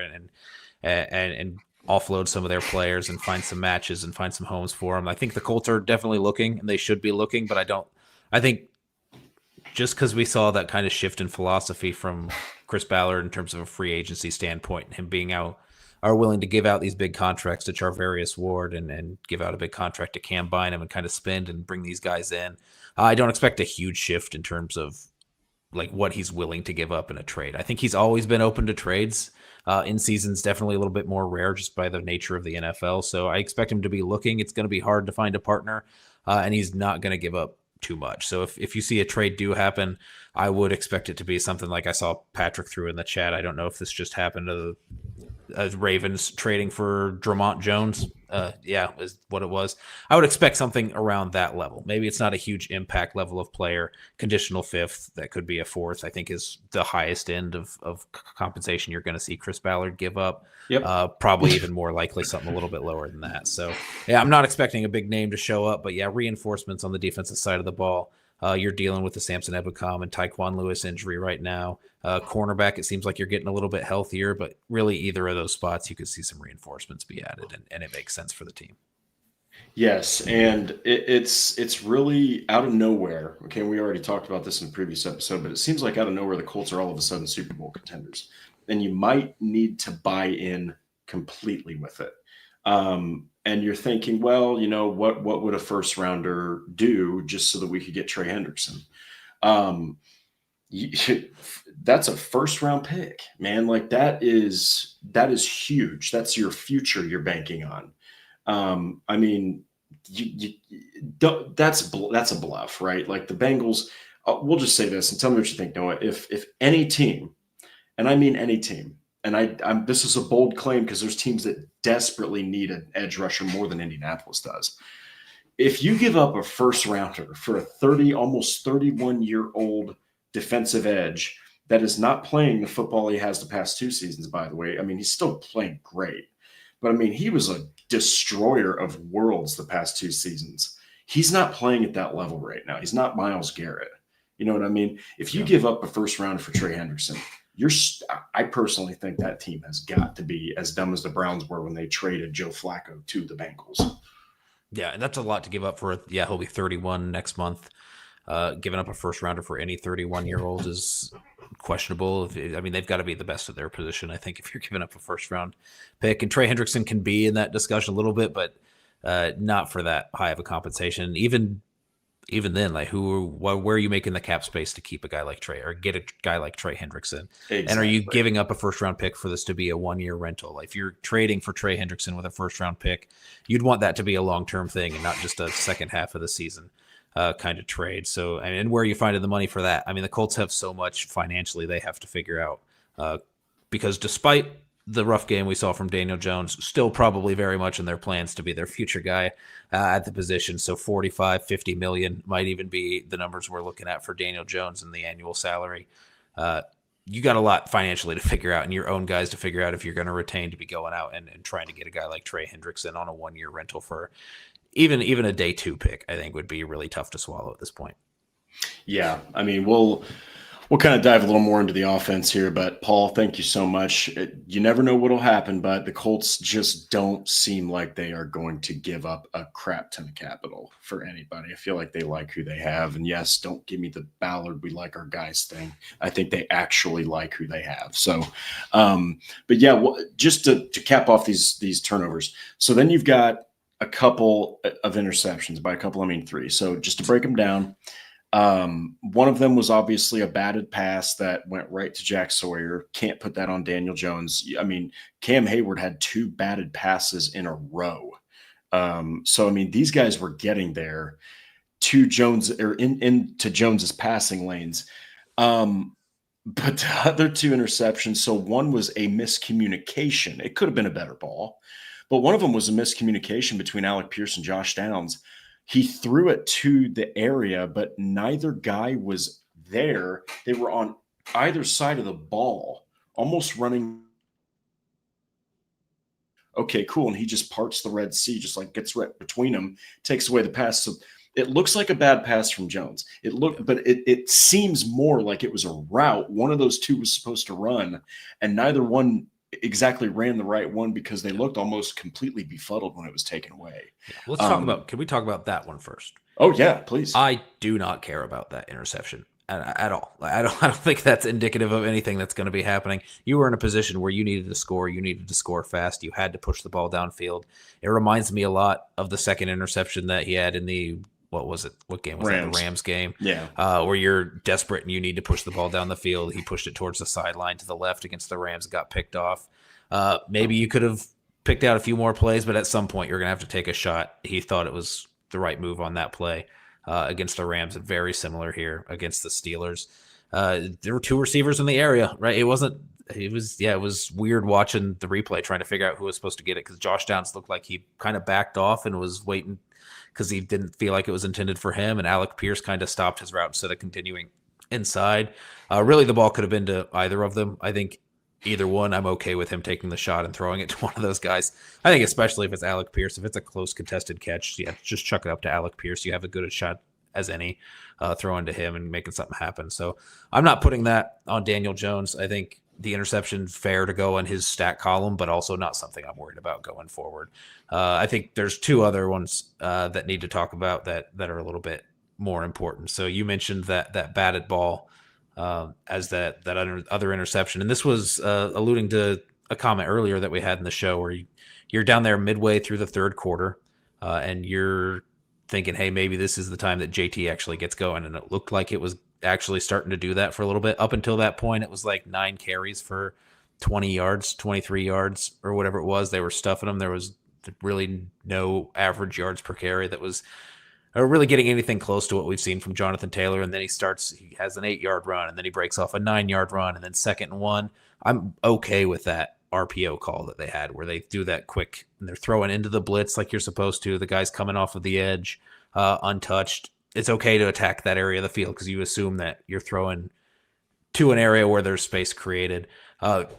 and offload some of their players and find some matches and find some homes for them. I think the Colts are definitely looking, and they should be looking, but I think just because we saw that kind of shift in philosophy from Chris Ballard in terms of a free agency standpoint, and him being are willing to give out these big contracts to Charvarius Ward and give out a big contract to Cam Bynum and kind of spend and bring these guys in. I don't expect a huge shift in terms of like what he's willing to give up in a trade. I think he's always been open to trades. In season's definitely a little bit more rare just by the nature of the NFL. So I expect him to be looking. It's going to be hard to find a partner, and he's not going to give up too much. So if you see a trade do happen, I would expect it to be something like I saw Patrick threw in the chat. I don't know if this just happened to the Ravens trading for Drummond Jones. Is what it was. I would expect something around that level. Maybe it's not a huge impact level of player. Conditional fifth, that could be a fourth, I think is the highest end of compensation you're going to see Chris Ballard give up. Yep. Probably even more likely something a little bit lower than that. So, yeah, I'm not expecting a big name to show up, but yeah, reinforcements on the defensive side of the ball. You're dealing with the Samson Ebukam and Tyquan Lewis injury right now. Cornerback, it seems like you're getting a little bit healthier, but really either of those spots, you could see some reinforcements be added, and it makes sense for the team. Yes, and it's really out of nowhere. Okay, we already talked about this in the previous episode, but it seems like out of nowhere the Colts are all of a sudden Super Bowl contenders, and you might need to buy in completely with it. And you're thinking, well, you know, what would a first rounder do just so that we could get Trey Hendrickson? That's a first round pick, man. Like that is huge. That's your future you're banking on. I mean, that's a bluff, right? Like the Bengals. We'll just say this and tell me what you think, Noah. If any team, and I mean any team, and this is a bold claim because there's teams that desperately need an edge rusher more than Indianapolis does. If you give up a first rounder for a almost 31-year-old defensive edge that is not playing the football he has the past 2 seasons, by the way, I mean, he's still playing great, but I mean, he was a destroyer of worlds the past 2 seasons. He's not playing at that level right now. He's not Myles Garrett. You know what I mean? If you give up a first rounder for Trey Hendrickson, I personally think that team has got to be as dumb as the Browns were when they traded Joe Flacco to the Bengals. Yeah, and that's a lot to give up for. Yeah, he'll be 31 next month. Giving up a first rounder for any 31-year-old is questionable. I mean, they've got to be the best at their position, I think, if you're giving up a first round pick. And Trey Hendrickson can be in that discussion a little bit, but not for that high of a compensation. Even then, like where are you making the cap space to keep a guy like Trey or get a guy like Trey Hendrickson? Exactly. And are you giving up a first round pick for this to be a 1-year rental? Like if you're trading for Trey Hendrickson with a first round pick, you'd want that to be a long-term thing and not just a second half of the season kind of trade. So, and where are you finding the money for that? I mean, the Colts have so much financially they have to figure out because despite the rough game we saw from Daniel Jones, still probably very much in their plans to be their future guy at the position. So 45, 50 million might even be the numbers we're looking at for Daniel Jones in the annual salary. You got a lot financially to figure out and your own guys to figure out if you're going to retain to be going out and trying to get a guy like Trey Hendrickson on a 1-year rental for even a day 2 pick, I think would be really tough to swallow at this point. Yeah. I mean, we'll kind of dive a little more into the offense here, but Paul, thank you so much. You never know what'll happen, but the Colts just don't seem like they are going to give up a crap ton of capital for anybody. I feel like they like who they have. And yes, don't give me the Ballard, we like our guys thing. I think they actually like who they have. So, but yeah, just to cap off these turnovers. So then you've got a couple of interceptions. By a couple, I mean 3. So just to break them down, one of them was obviously a batted pass that went right to Jack Sawyer. Can't put that on Daniel Jones. I mean, Cam Hayward had 2 batted passes in a row. So, I mean, these guys were getting there to Jones or into Jones's passing lanes. But the other two interceptions, so one was a miscommunication. It could have been a better ball, but one of them was a miscommunication between Alec Pierce and Josh Downs. He threw it to the area, but neither guy was there. They were on either side of the ball, almost running. Okay, cool. And he just parts the Red Sea, just like gets right between them, takes away the pass. So it looks like a bad pass from Jones. But it seems more like it was a route. One of those two was supposed to run, and neither one exactly ran the right one because they looked almost completely befuddled when it was taken away. Yeah. Let's talk about. Can we talk about that one first? Oh yeah, please. I do not care about that interception at all. I don't think that's indicative of anything that's going to be happening. You were in a position where you needed to score. You needed to score fast. You had to push the ball downfield. It reminds me a lot of the second interception that he had in the. What was it? What game was that? The Rams game. Yeah. Where you're desperate and you need to push the ball down the field. He pushed it towards the sideline to the left against the Rams, got picked off. Maybe you could have picked out a few more plays, but at some point you're going to have to take a shot. He thought it was the right move on that play against the Rams, and very similar here against the Steelers. There were two receivers in the area, right? It was weird watching the replay, trying to figure out who was supposed to get it, because Josh Downs looked like he kind of backed off and was waiting because he didn't feel like it was intended for him, and Alec Pierce kind of stopped his route instead of continuing inside. Really, the ball could have been to either of them. I think either one, I'm okay with him taking the shot and throwing it to one of those guys. I think especially if it's Alec Pierce, if it's a close contested catch, yeah, just chuck it up to Alec Pierce. You have as good a shot as any throwing to him and making something happen. So I'm not putting that on Daniel Jones. I think the interception fair to go in his stat column, but also not something I'm worried about going forward. I think there's two other ones that need to talk about that are a little bit more important. So you mentioned that batted ball as that other interception, and this was alluding to a comment earlier that we had in the show where you're down there midway through the third quarter, and you're thinking, hey, maybe this is the time that JT actually gets going, and it looked like it was actually starting to do that for a little bit. Up until that point, it was like 9 carries for 20 yards, 23 yards, or whatever it was. They were stuffing them. There was really no average yards per carry that was really getting anything close to what we've seen from Jonathan Taylor. And then he has an 8-yard run, and then he breaks off a 9-yard run, and then 2nd and 1. I'm okay with that RPO call that they had where they do that quick and they're throwing into the blitz like you're supposed to. The guy's coming off of the edge untouched. It's okay to attack that area of the field because you assume that you're throwing to an area where there's space created.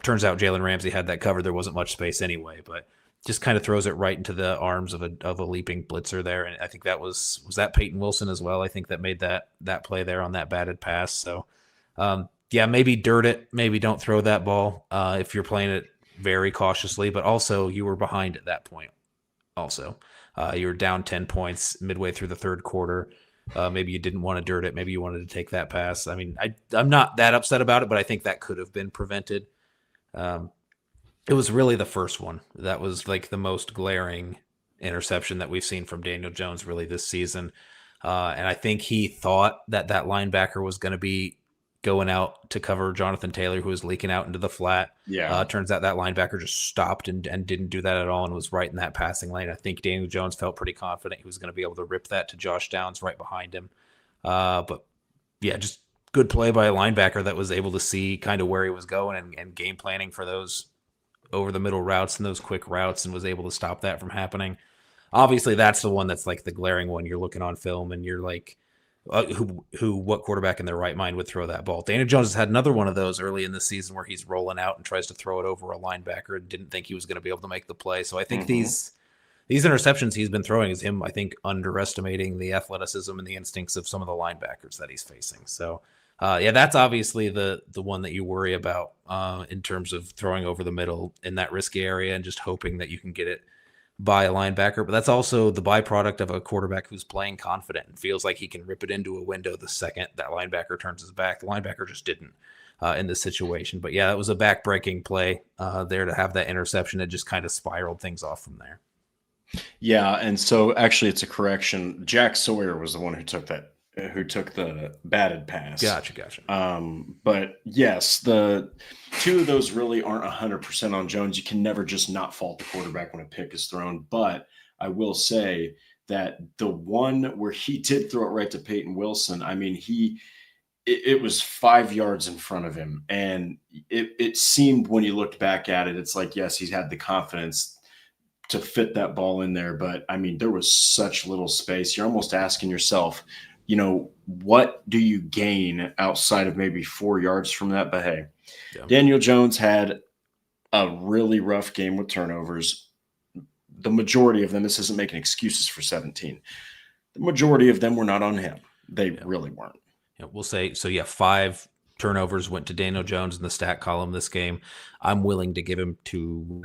Turns out Jalen Ramsey had that covered. There wasn't much space anyway, but just kind of throws it right into the arms of a leaping blitzer there. And I think that was that Peyton Wilson as well. I think that made that play there on that batted pass. So yeah, maybe dirt it. Maybe don't throw that ball if you're playing it very cautiously, but also you were behind at that point. Also, you were down 10 points midway through the third quarter. Maybe you didn't want to dirt it. Maybe you wanted to take that pass. I mean, I'm not that upset about it, but I think that could have been prevented. It was really the first one that was like the most glaring interception that we've seen from Daniel Jones really this season. And I think he thought that linebacker was going to be going out to cover Jonathan Taylor, who was leaking out into the flat. Yeah. Turns out that linebacker just stopped and didn't do that at all and was right in that passing lane. I think Daniel Jones felt pretty confident he was going to be able to rip that to Josh Downs right behind him. But yeah, just good play by a linebacker that was able to see kind of where he was going and game planning for those over the middle routes and those quick routes and was able to stop that from happening. Obviously, that's the one that's like the glaring one. You're looking on film and you're like, what quarterback in their right mind would throw that ball? Daniel Jones has had another one of those early in the season where he's rolling out and tries to throw it over a linebacker and didn't think he was going to be able to make the play. So I think these interceptions he's been throwing is him, I think, underestimating the athleticism and the instincts of some of the linebackers that he's facing. So yeah, that's obviously the one that you worry about in terms of throwing over the middle in that risky area and just hoping that you can get it by a linebacker. But that's also the byproduct of a quarterback who's playing confident and feels like he can rip it into a window the second that linebacker turns his back. The linebacker just didn't in this situation. But yeah, that was a back-breaking play there to have that interception. It just kind of spiraled things off from there. Yeah, and so actually it's a correction. Jack Sawyer was the one who took the batted pass. Gotcha. But yes, the two of those really aren't 100% on Jones. You can never just not fault the quarterback when a pick is thrown. But I will say that the one where he did throw it right to Peyton Wilson, I mean, it was 5 yards in front of him. And it seemed when you looked back at it, it's like, yes, he's had the confidence to fit that ball in there. But I mean, there was such little space. You're almost asking yourself, what do you gain outside of maybe 4 yards from that? But hey, yeah. Daniel Jones had a really rough game with turnovers. The majority of them, this isn't making excuses for 17. The majority of them were not on him. They really weren't. Yeah, we'll say, so 5 turnovers went to Daniel Jones in the stat column this game. I'm willing to give him 2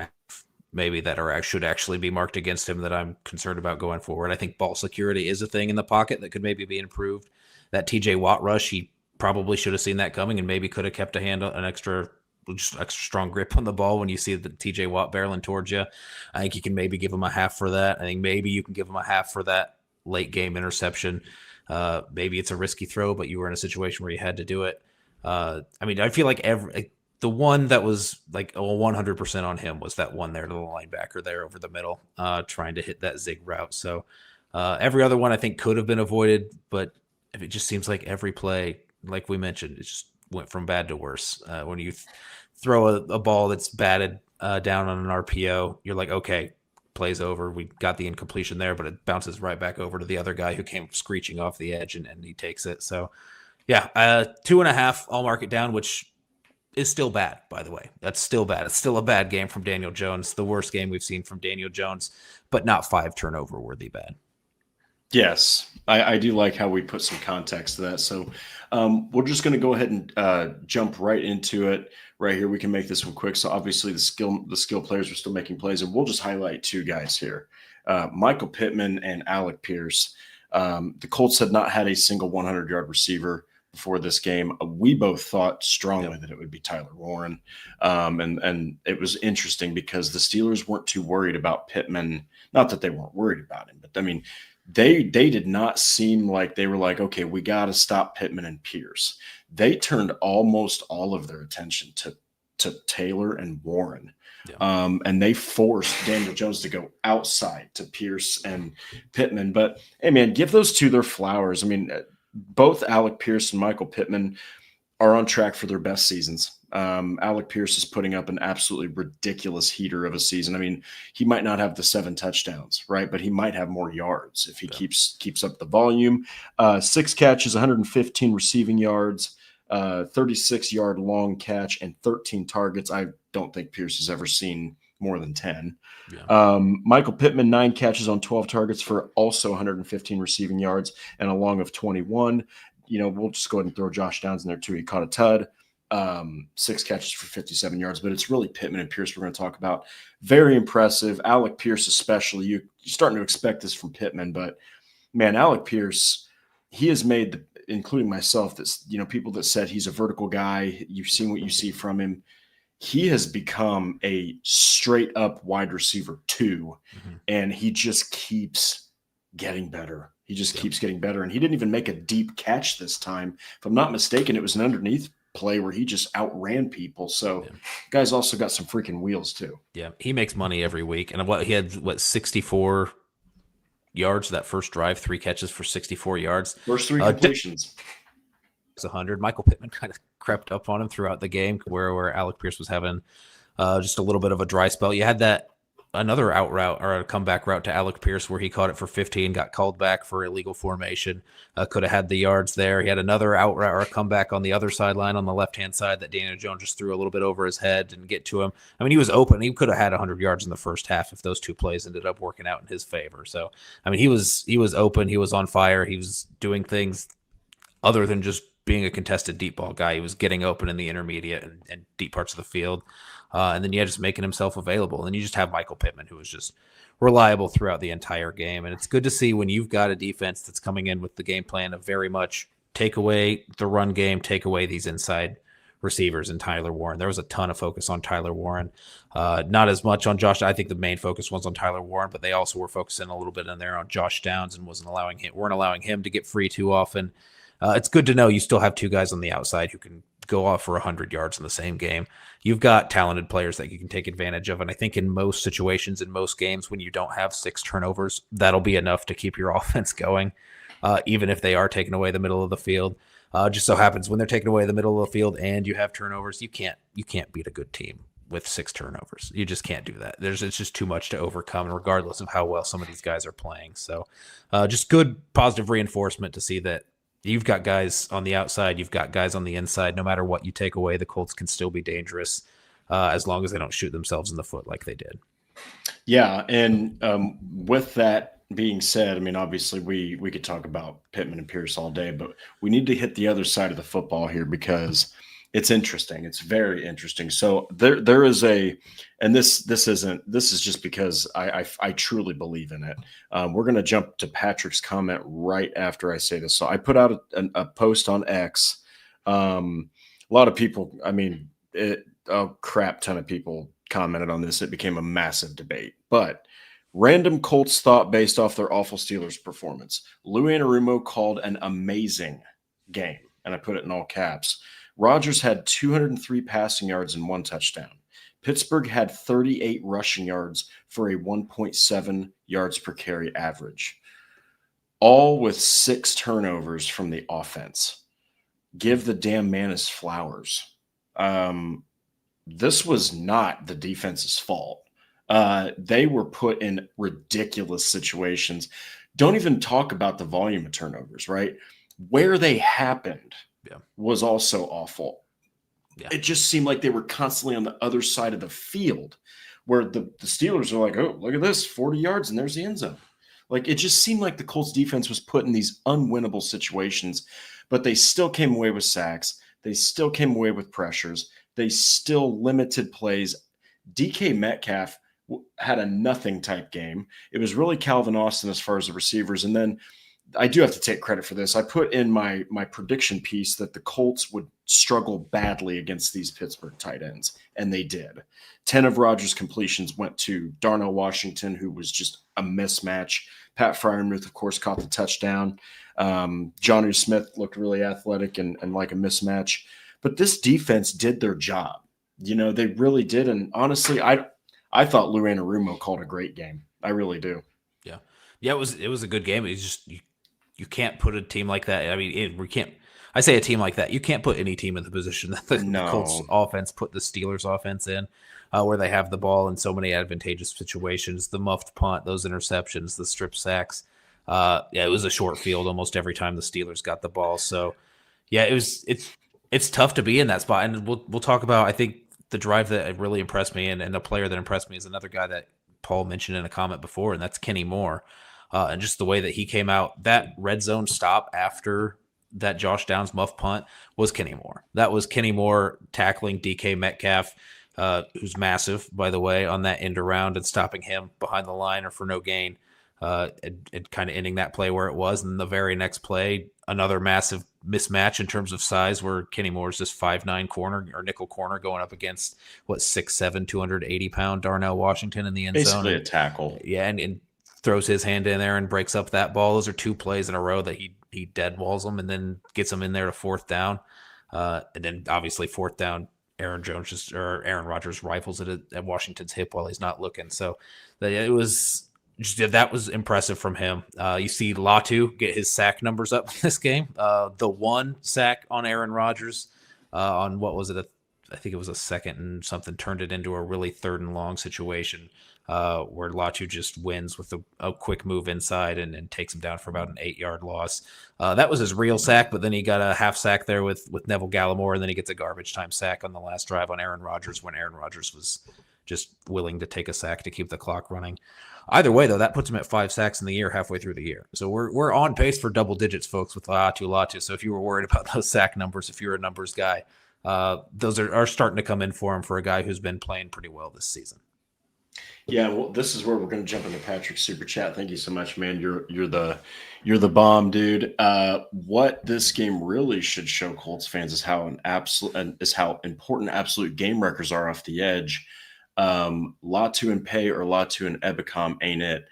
maybe that should actually be marked against him that I'm concerned about going forward. I think ball security is a thing in the pocket that could maybe be improved. That TJ Watt rush, he probably should have seen that coming and maybe could have kept an extra strong grip on the ball when you see the TJ Watt barreling towards you. I think you can maybe give him a half for that. I think maybe you can give him a half for that late game interception. Maybe it's a risky throw, but you were in a situation where you had to do it. I mean, I feel like the one that was like 100% on him was that one there to the linebacker there over the middle, trying to hit that zig route. So every other one I think could have been avoided, but it just seems like every play, like we mentioned, it just went from bad to worse. When you throw a ball that's batted down on an RPO, you're like, okay, play's over. We got the incompletion there, but it bounces right back over to the other guy who came screeching off the edge and he takes it. So yeah, 2.5, I'll mark it down, which is still bad, by the way. That's still bad. It's still a bad game from Daniel Jones, the worst game we've seen from Daniel Jones, but not 5 turnover worthy bad. Yes, I do like how we put some context to that. So we're just going to go ahead and jump right into it right here. We can make this one quick. So obviously the skill players are still making plays, and we'll just highlight 2 guys here, Michael Pittman and Alec Pierce. The Colts had not had a single 100-yard receiver before this game. We both thought strongly that it would be Tyler Warren. And it was interesting because the Steelers weren't too worried about Pittman. Not that they weren't worried about him, but I mean, they did not seem like they were like, okay, we got to stop Pittman and Pierce. They turned almost all of their attention to Taylor and Warren. Yeah. And they forced Daniel Jones to go outside to Pierce and Pittman. But, hey, man, give those 2 their flowers. I mean, both Alec Pierce and Michael Pittman are on track for their best seasons. Alec Pierce is putting up an absolutely ridiculous heater of a season. I mean, he might not have the 7 touchdowns, right? But he might have more yards if he keeps up the volume. 6 catches, 115 receiving yards, 36-yard long catch, and 13 targets. I don't think Pierce has ever seen more than 10. Yeah. Michael Pittman, 9 catches on 12 targets for also 115 receiving yards and a long of 21. We'll just go ahead and throw Josh Downs in there too. He caught a tud. 6 catches for 57 yards, but it's really Pittman and Pierce we're going to talk about. Very impressive. Alec Pierce especially. You're starting to expect this from Pittman, but man, Alec Pierce, he has made, including myself, that people that said he's a vertical guy, you've seen what you see from him. He has become a straight up wide receiver 2, and he just keeps getting better. He just keeps getting better, and he didn't even make a deep catch this time. If I'm not mistaken, it was an underneath play where he just outran people. So guys also got some freaking wheels too. Yeah, he makes money every week. And he had 64 yards that first drive, 3 catches for 64 yards. First 3 completions. It's 100. Michael Pittman kind of crept up on him throughout the game where Alec Pierce was having just a little bit of a dry spell. You had another out route or a comeback route to Alec Pierce where he caught it for 15, got called back for illegal formation. Could have had the yards there. He had another out route or a comeback on the other sideline on the left-hand side that Daniel Jones just threw a little bit over his head and get to him. I mean, he was open. He could have had 100 yards in the first half if those 2 plays ended up working out in his favor. So, I mean, he was open. He was on fire. He was doing things other than just being a contested deep ball guy. He was getting open in the intermediate and deep parts of the field. And then just making himself available. And you just have Michael Pittman, who was just reliable throughout the entire game. And it's good to see when you've got a defense that's coming in with the game plan of very much take away the run game, take away these inside receivers and Tyler Warren. There was a ton of focus on Tyler Warren. Not as much on Josh. I think the main focus was on Tyler Warren, but they also were focusing a little bit in there on Josh Downs and weren't allowing him to get free too often. It's good to know you still have 2 guys on the outside who can go off for 100 yards in the same game. You've got talented players that you can take advantage of. And I think in most situations, in most games, when you don't have 6 turnovers, that'll be enough to keep your offense going, even if they are taking away the middle of the field. Just so happens when they're taking away the middle of the field and you have turnovers, you can't beat a good team with 6 turnovers. You just can't do that. It's just too much to overcome, regardless of how well some of these guys are playing. So just good positive reinforcement to see that you've got guys on the outside, you've got guys on the inside. No matter what you take away, the Colts can still be dangerous as long as they don't shoot themselves in the foot like they did. Yeah, and with that being said, I mean, obviously we could talk about Pittman and Pierce all day, but we need to hit the other side of the football here because it's interesting. It's very interesting. So there is and this is just because I truly believe in it. We're going to jump to Patrick's comment right after I say this. So I put out a post on X. A lot of people, I mean, a crap ton of people commented on this. It became a massive debate, but random Colts thought based off their awful Steelers performance. Lou Anarumo called an amazing game, and I put it in all caps. Rodgers had 203 passing yards and 1 touchdown. Pittsburgh had 38 rushing yards for a 1.7 yards per carry average, all with 6 turnovers from the offense. Give the damn man his flowers. This was not the defense's fault. They were put in ridiculous situations. Don't even talk about the volume of turnovers, right? Where they happened was also awful. Yeah. It just seemed like they were constantly on the other side of the field where the Steelers are like, oh, look at this, 40 yards, and there's the end zone. Like, it just seemed like the Colts defense was put in these unwinnable situations, but they still came away with sacks. They still came away with pressures. They still limited plays. DK Metcalf had a nothing type game. It was really Calvin Austin as far as the receivers. And then I do have to take credit for this. I put in my prediction piece that the Colts would struggle badly against these Pittsburgh tight ends, and they did. 10 of Rodgers' completions went to Darnell Washington, who was just a mismatch. Pat Freiermuth, of course, caught the touchdown. Jonnu Smith looked really athletic and like a mismatch. But this defense did their job. You know, they really did. And honestly, I thought Lou Anarumo called a great game. I really do. Yeah. Yeah, it was a good game. It's just you can't put a team like that. I mean, we can't. I say a team like that. You can't put any team in the position that the Colts offense put the Steelers offense in, where they have the ball in so many advantageous situations. The muffed punt, those interceptions, the strip sacks. It was a short field almost every time the Steelers got the ball. So, yeah, it's tough to be in that spot. And we'll talk about, I think, the drive that really impressed me and a player that impressed me is another guy that Paul mentioned in a comment before, and that's Kenny Moore. And just the way that he came out, that red zone stop after that Josh Downs muff punt was Kenny Moore. That was Kenny Moore tackling DK Metcalf, who's massive, by the way, on that end around and stopping him behind the line or for no gain, and kind of ending that play where it was. And the very next play, another massive mismatch in terms of size where Kenny Moore's this 5'9" corner or nickel corner going up against 6'7", 280-pound Darnell Washington in the end zone. Basically a tackle. Yeah, and throws his hand in there and breaks up that ball. Those are 2 plays in a row that he dead walls them and then gets them in there to 4th down. And then obviously 4th down, Aaron Rodgers rifles it at Washington's hip while he's not looking. So that was impressive from him. You see Latu get his sack numbers up in this game. The 1 sack on Aaron Rodgers on what was it? I think it was a 2nd and something, turned it into a really 3rd and long situation where Latu just wins with a quick move inside and takes him down for about an 8-yard loss. That was his real sack, but then he got a half sack there with Neville Gallimore, and then he gets a garbage time sack on the last drive on Aaron Rodgers when Aaron Rodgers was just willing to take a sack to keep the clock running. Either way, though, that puts him at 5 sacks in the year halfway through the year. So we're on pace for double digits, folks, with Latu. So if you were worried about those sack numbers, if you're a numbers guy, those are starting to come in for him for a guy who's been playing pretty well this season. Yeah, well, this is where we're going to jump into Patrick's super chat. Thank you so much, man. You're the bomb, dude. What this game really should show Colts fans is how important absolute game wreckers are off the edge. Latu and Pay or Latu and Ebicom ain't it.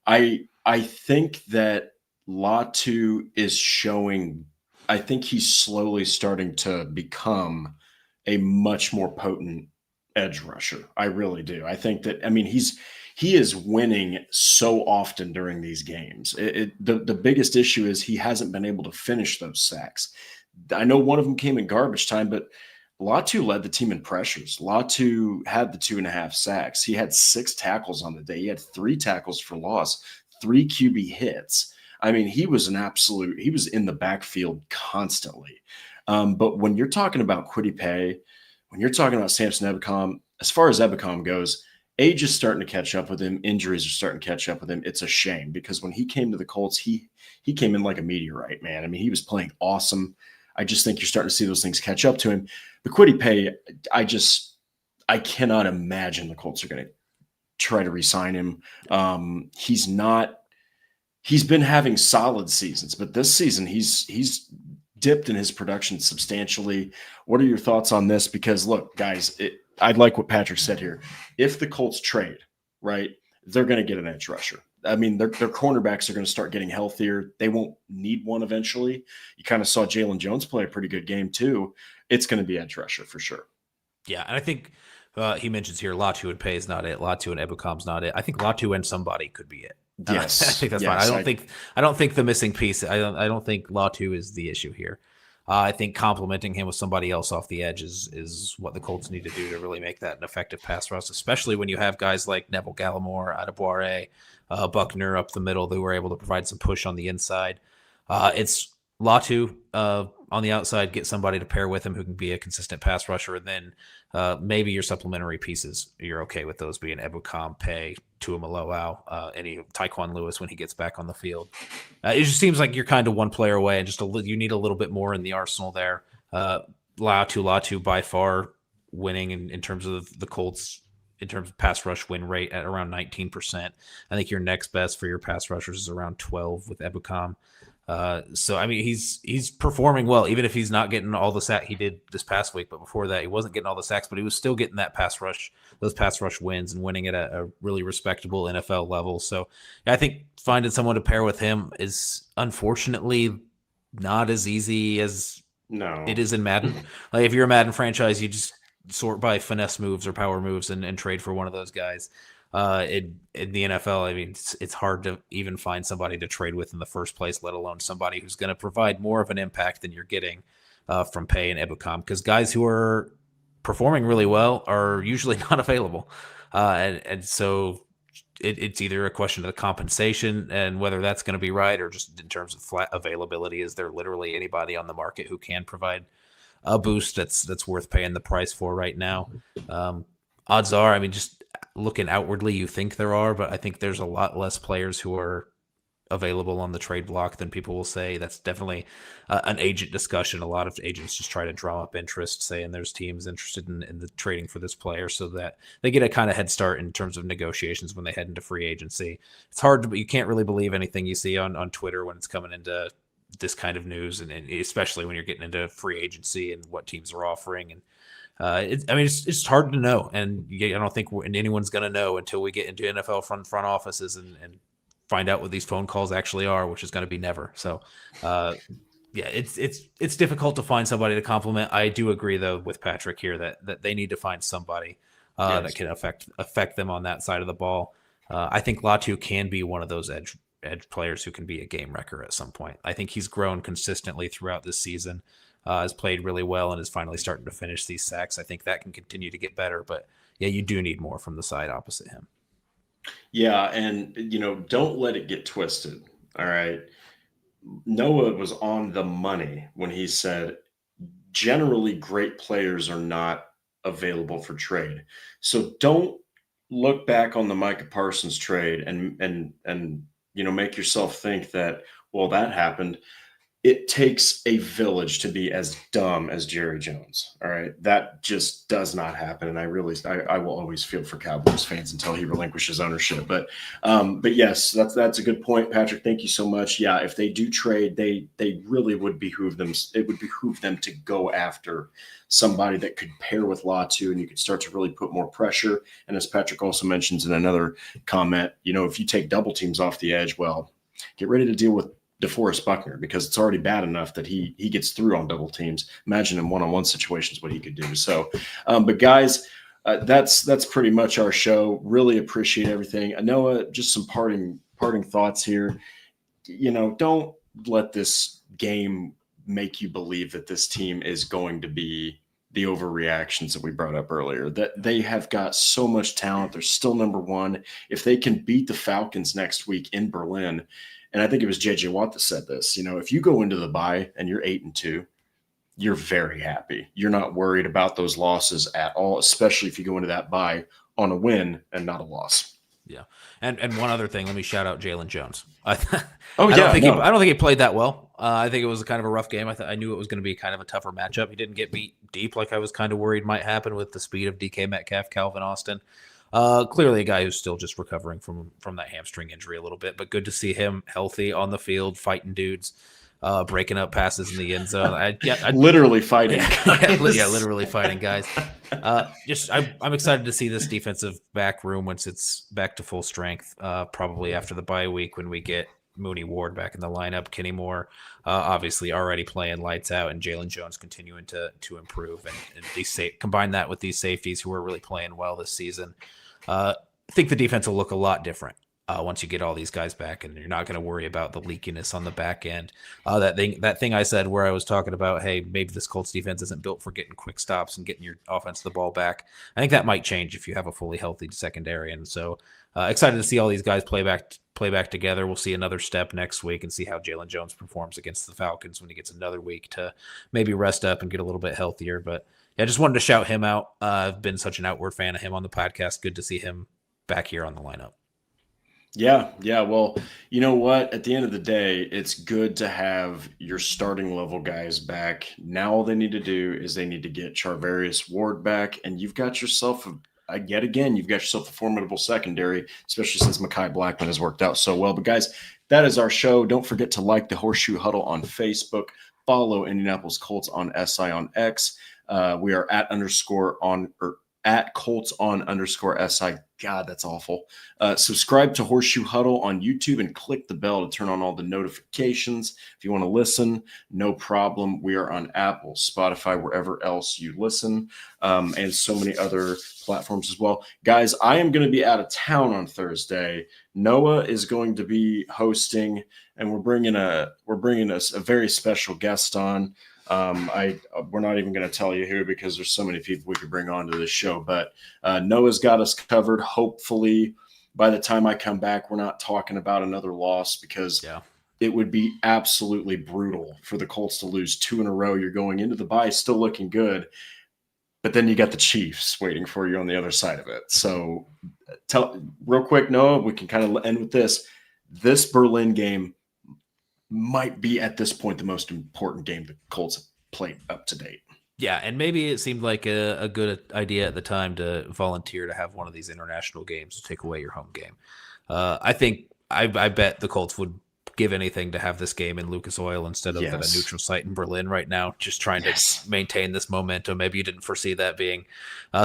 I think that Latu is showing. I think he's slowly starting to become a much more potent edge rusher. I really do. I think that, I mean, he is winning so often during these games. The biggest issue is he hasn't been able to finish those sacks. I know one of them came in garbage time, but Latu led the team in pressures. Latu had the 2.5 sacks. He had 6 tackles on the day. He had 3 tackles for loss, 3 QB hits. I mean, he was in the backfield constantly. But when you're talking about Kwity Paye, when you're talking about Samson Ebukam, as far as Ebukam goes, age is starting to catch up with him. Injuries are starting to catch up with him. It's a shame because when he came to the Colts, he came in like a meteorite, man. I mean, he was playing awesome. I just think you're starting to see those things catch up to him. The Kwity Paye, I cannot imagine the Colts are going to try to re-sign him. He's been having solid seasons, but this season he's dipped in his production substantially. What are your thoughts on this? Because look, guys, I'd like what Patrick said here. If the Colts trade, right, they're going to get an edge rusher. I mean, their cornerbacks are going to start getting healthier. They won't need one eventually. You kind of saw Jalen Jones play a pretty good game too. It's going to be edge rusher for sure. Yeah, and I think he mentions here Latu and Paye is not it. Latu and Ebukam's not it. I think Latu and somebody could be it. Yes, I think that's fine. I don't think the missing piece. I don't think Latu is the issue here. I think complementing him with somebody else off the edge is what the Colts need to do to really make that an effective pass rush, especially when you have guys like Neville Gallimore, Adeboire, Buckner up the middle that were able to provide some push on the inside. It's Latu on the outside, get somebody to pair with him who can be a consistent pass rusher, and then maybe your supplementary pieces, you're okay with those being Ebukam, Paye, Tuamaloau, any Tyquan Lewis when he gets back on the field. It just seems like you're kind of one player away, and you need a little bit more in the arsenal there. Latu by far winning in terms of the Colts, in terms of pass rush win rate at around 19%. I think your next best for your pass rushers is around 12 with Ebukam. So I mean, he's performing well, even if he's not getting all the sacks he did this past week. But before that, he wasn't getting all the sacks, but he was still getting that those pass rush wins, and winning at a really respectable NFL level. So I think finding someone to pair with him is unfortunately not as easy as it is in Madden. Like if you're a Madden franchise, you just sort by finesse moves or power moves and trade for one of those guys. In the NFL, I mean, it's hard to even find somebody to trade with in the first place, let alone somebody who's going to provide more of an impact than you're getting from Paye and Ebukam, because guys who are performing really well are usually not available. And so it's either a question of the compensation and whether that's going to be right, or just in terms of flat availability. Is there literally anybody on the market who can provide a boost that's worth paying the price for right now? Odds are, I mean, just looking outwardly, you think there are, but I think there's a lot less players who are available on the trade block than people will say. That's definitely an agent discussion. A lot of agents just try to draw up interest, saying there's teams interested in the trading for this player, so that they get a kind of head start in terms of negotiations when they head into free agency. It's hard you can't really believe anything you see on Twitter when it's coming into this kind of news, and especially when you're getting into free agency and what teams are offering. And it's hard to know, and I don't think anyone's going to know until we get into NFL front offices and find out what these phone calls actually are, which is going to be never. So, it's difficult to find somebody to complement. I do agree though with Patrick here that they need to find somebody that can affect them on that side of the ball. I think Latu can be one of those edge players who can be a game wrecker at some point. I think he's grown consistently throughout this season. Has played really well and is finally starting to finish these sacks. I think that can continue to get better, but yeah, you do need more from the side opposite him. Yeah, and don't let it get twisted. All right. Noah was on the money when he said generally great players are not available for trade. So don't look back on the Micah Parsons trade and make yourself think that, well, that happened. It takes a village to be as dumb as Jerry Jones. All right. That just does not happen. And I will always feel for Cowboys fans until he relinquishes ownership. But yes, that's a good point, Patrick. Thank you so much. Yeah. If they do trade, they really would behoove them. It would behoove them to go after somebody that could pair with Latu, and you could start to really put more pressure. And as Patrick also mentions in another comment, if you take double teams off the edge, well, get ready to deal with DeForest Buckner, because it's already bad enough that he gets through on double teams. Imagine in one-on-one situations what he could do. So, but guys, that's pretty much our show. Really appreciate everything. Noah, just some parting thoughts here. Don't let this game make you believe that this team is going to be the overreactions that we brought up earlier, that they have got so much talent. They're still number one. If they can beat the Falcons next week in Berlin, and I think it was JJ Watt that said this, if you go into the bye and you're 8-2, you're very happy. You're not worried about those losses at all, especially if you go into that bye on a win and not a loss. Yeah. And one other thing, let me shout out Jalen Jones. I don't think he played that well. I think it was kind of a rough game. I knew it was going to be kind of a tougher matchup. He didn't get beat deep like I was kind of worried might happen with the speed of DK Metcalf, Calvin Austin. Clearly a guy who's still just recovering from that hamstring injury a little bit, but good to see him healthy on the field, fighting dudes, breaking up passes in the end zone. Literally fighting. Literally fighting guys. I'm excited to see this defensive back room once it's back to full strength, probably after the bye week when we get Mooney Ward back in the lineup, Kenny Moore obviously already playing lights out, and Jalen Jones continuing to improve. And combine that with these safeties who are really playing well this season. I think the defense will look a lot different once you get all these guys back, and you're not going to worry about the leakiness on the back end. That thing I said where I was talking about, hey, maybe this Colts defense isn't built for getting quick stops and getting your offense the ball back. I think that might change if you have a fully healthy secondary. And so excited to see all these guys play back together. We'll see another step next week and see how Jalen Jones performs against the Falcons when he gets another week to maybe rest up and get a little bit healthier. But yeah, just wanted to shout him out. I've been such an outward fan of him on the podcast. Good to see him back here on the lineup. Yeah. Well, you know what? At the end of the day, it's good to have your starting level guys back. Now all they need to do is they need to get Charvarius Ward back, and you've got yourself a formidable secondary, especially since Mekhi Blackmon has worked out so well. But guys, that is our show. Don't forget to like the Horseshoe Huddle on Facebook. Follow Indianapolis Colts on SI on X. We are at Colts on _SI. God, that's awful. Subscribe to Horseshoe Huddle on YouTube and click the bell to turn on all the notifications. If you want to listen, no problem. We are on Apple, Spotify, wherever else you listen, and so many other platforms as well. Guys, I am going to be out of town on Thursday. Noah is going to be hosting, and we're bringing a very special guest on. We're not even going to tell you who because there's so many people we could bring on to this show, but Noah's got us covered. Hopefully by the time I come back, we're not talking about another loss because it would be absolutely brutal for the Colts to lose 2 in a row. You're going into the bye still looking good, but then you got the Chiefs waiting for you on the other side of it. So real quick, Noah, we can kind of end with this. This Berlin game might be at this point the most important game the Colts have played up to date. Yeah, and maybe it seemed like a good idea at the time to volunteer to have one of these international games to take away your home game. I bet the Colts would give anything to have this game in Lucas Oil instead of at a neutral site in Berlin right now, just trying to maintain this momentum. Maybe you didn't foresee that being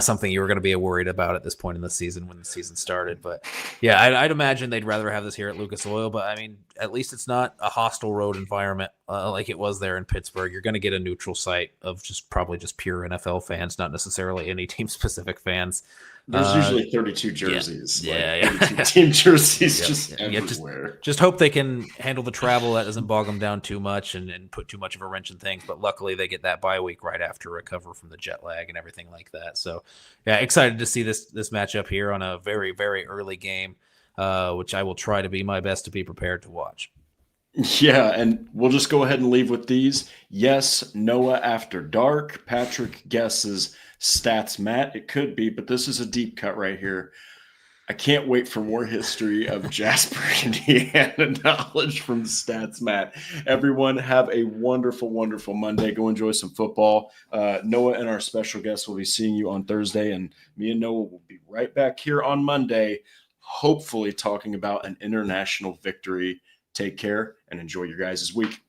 something you were going to be worried about at this point in the season when the season started. But yeah, I'd imagine they'd rather have this here at Lucas Oil, but I mean, at least it's not a hostile road environment like it was there in Pittsburgh. You're going to get a neutral site of probably just pure NFL fans, not necessarily any team specific fans. There's usually 32 jerseys. 32 team jerseys everywhere. Just hope they can handle the travel. That doesn't bog them down too much and put too much of a wrench in things. But luckily, they get that bye week right after recover from the jet lag and everything like that. So, yeah, excited to see this matchup here on a very, very early game, which I will try to be my best to be prepared to watch. Yeah, and we'll just go ahead and leave with these. Yes, Noah after dark. Patrick guesses Stats Matt. It could be, but this is a deep cut right here. I can't wait for more history of Jasper, Indiana knowledge from Stats Matt. Everyone have a wonderful, wonderful Monday. Go enjoy some football. Noah and our special guest will be seeing you on Thursday, and me and Noah will be right back here on Monday, hopefully talking about an international victory. Take care and enjoy your guys' week.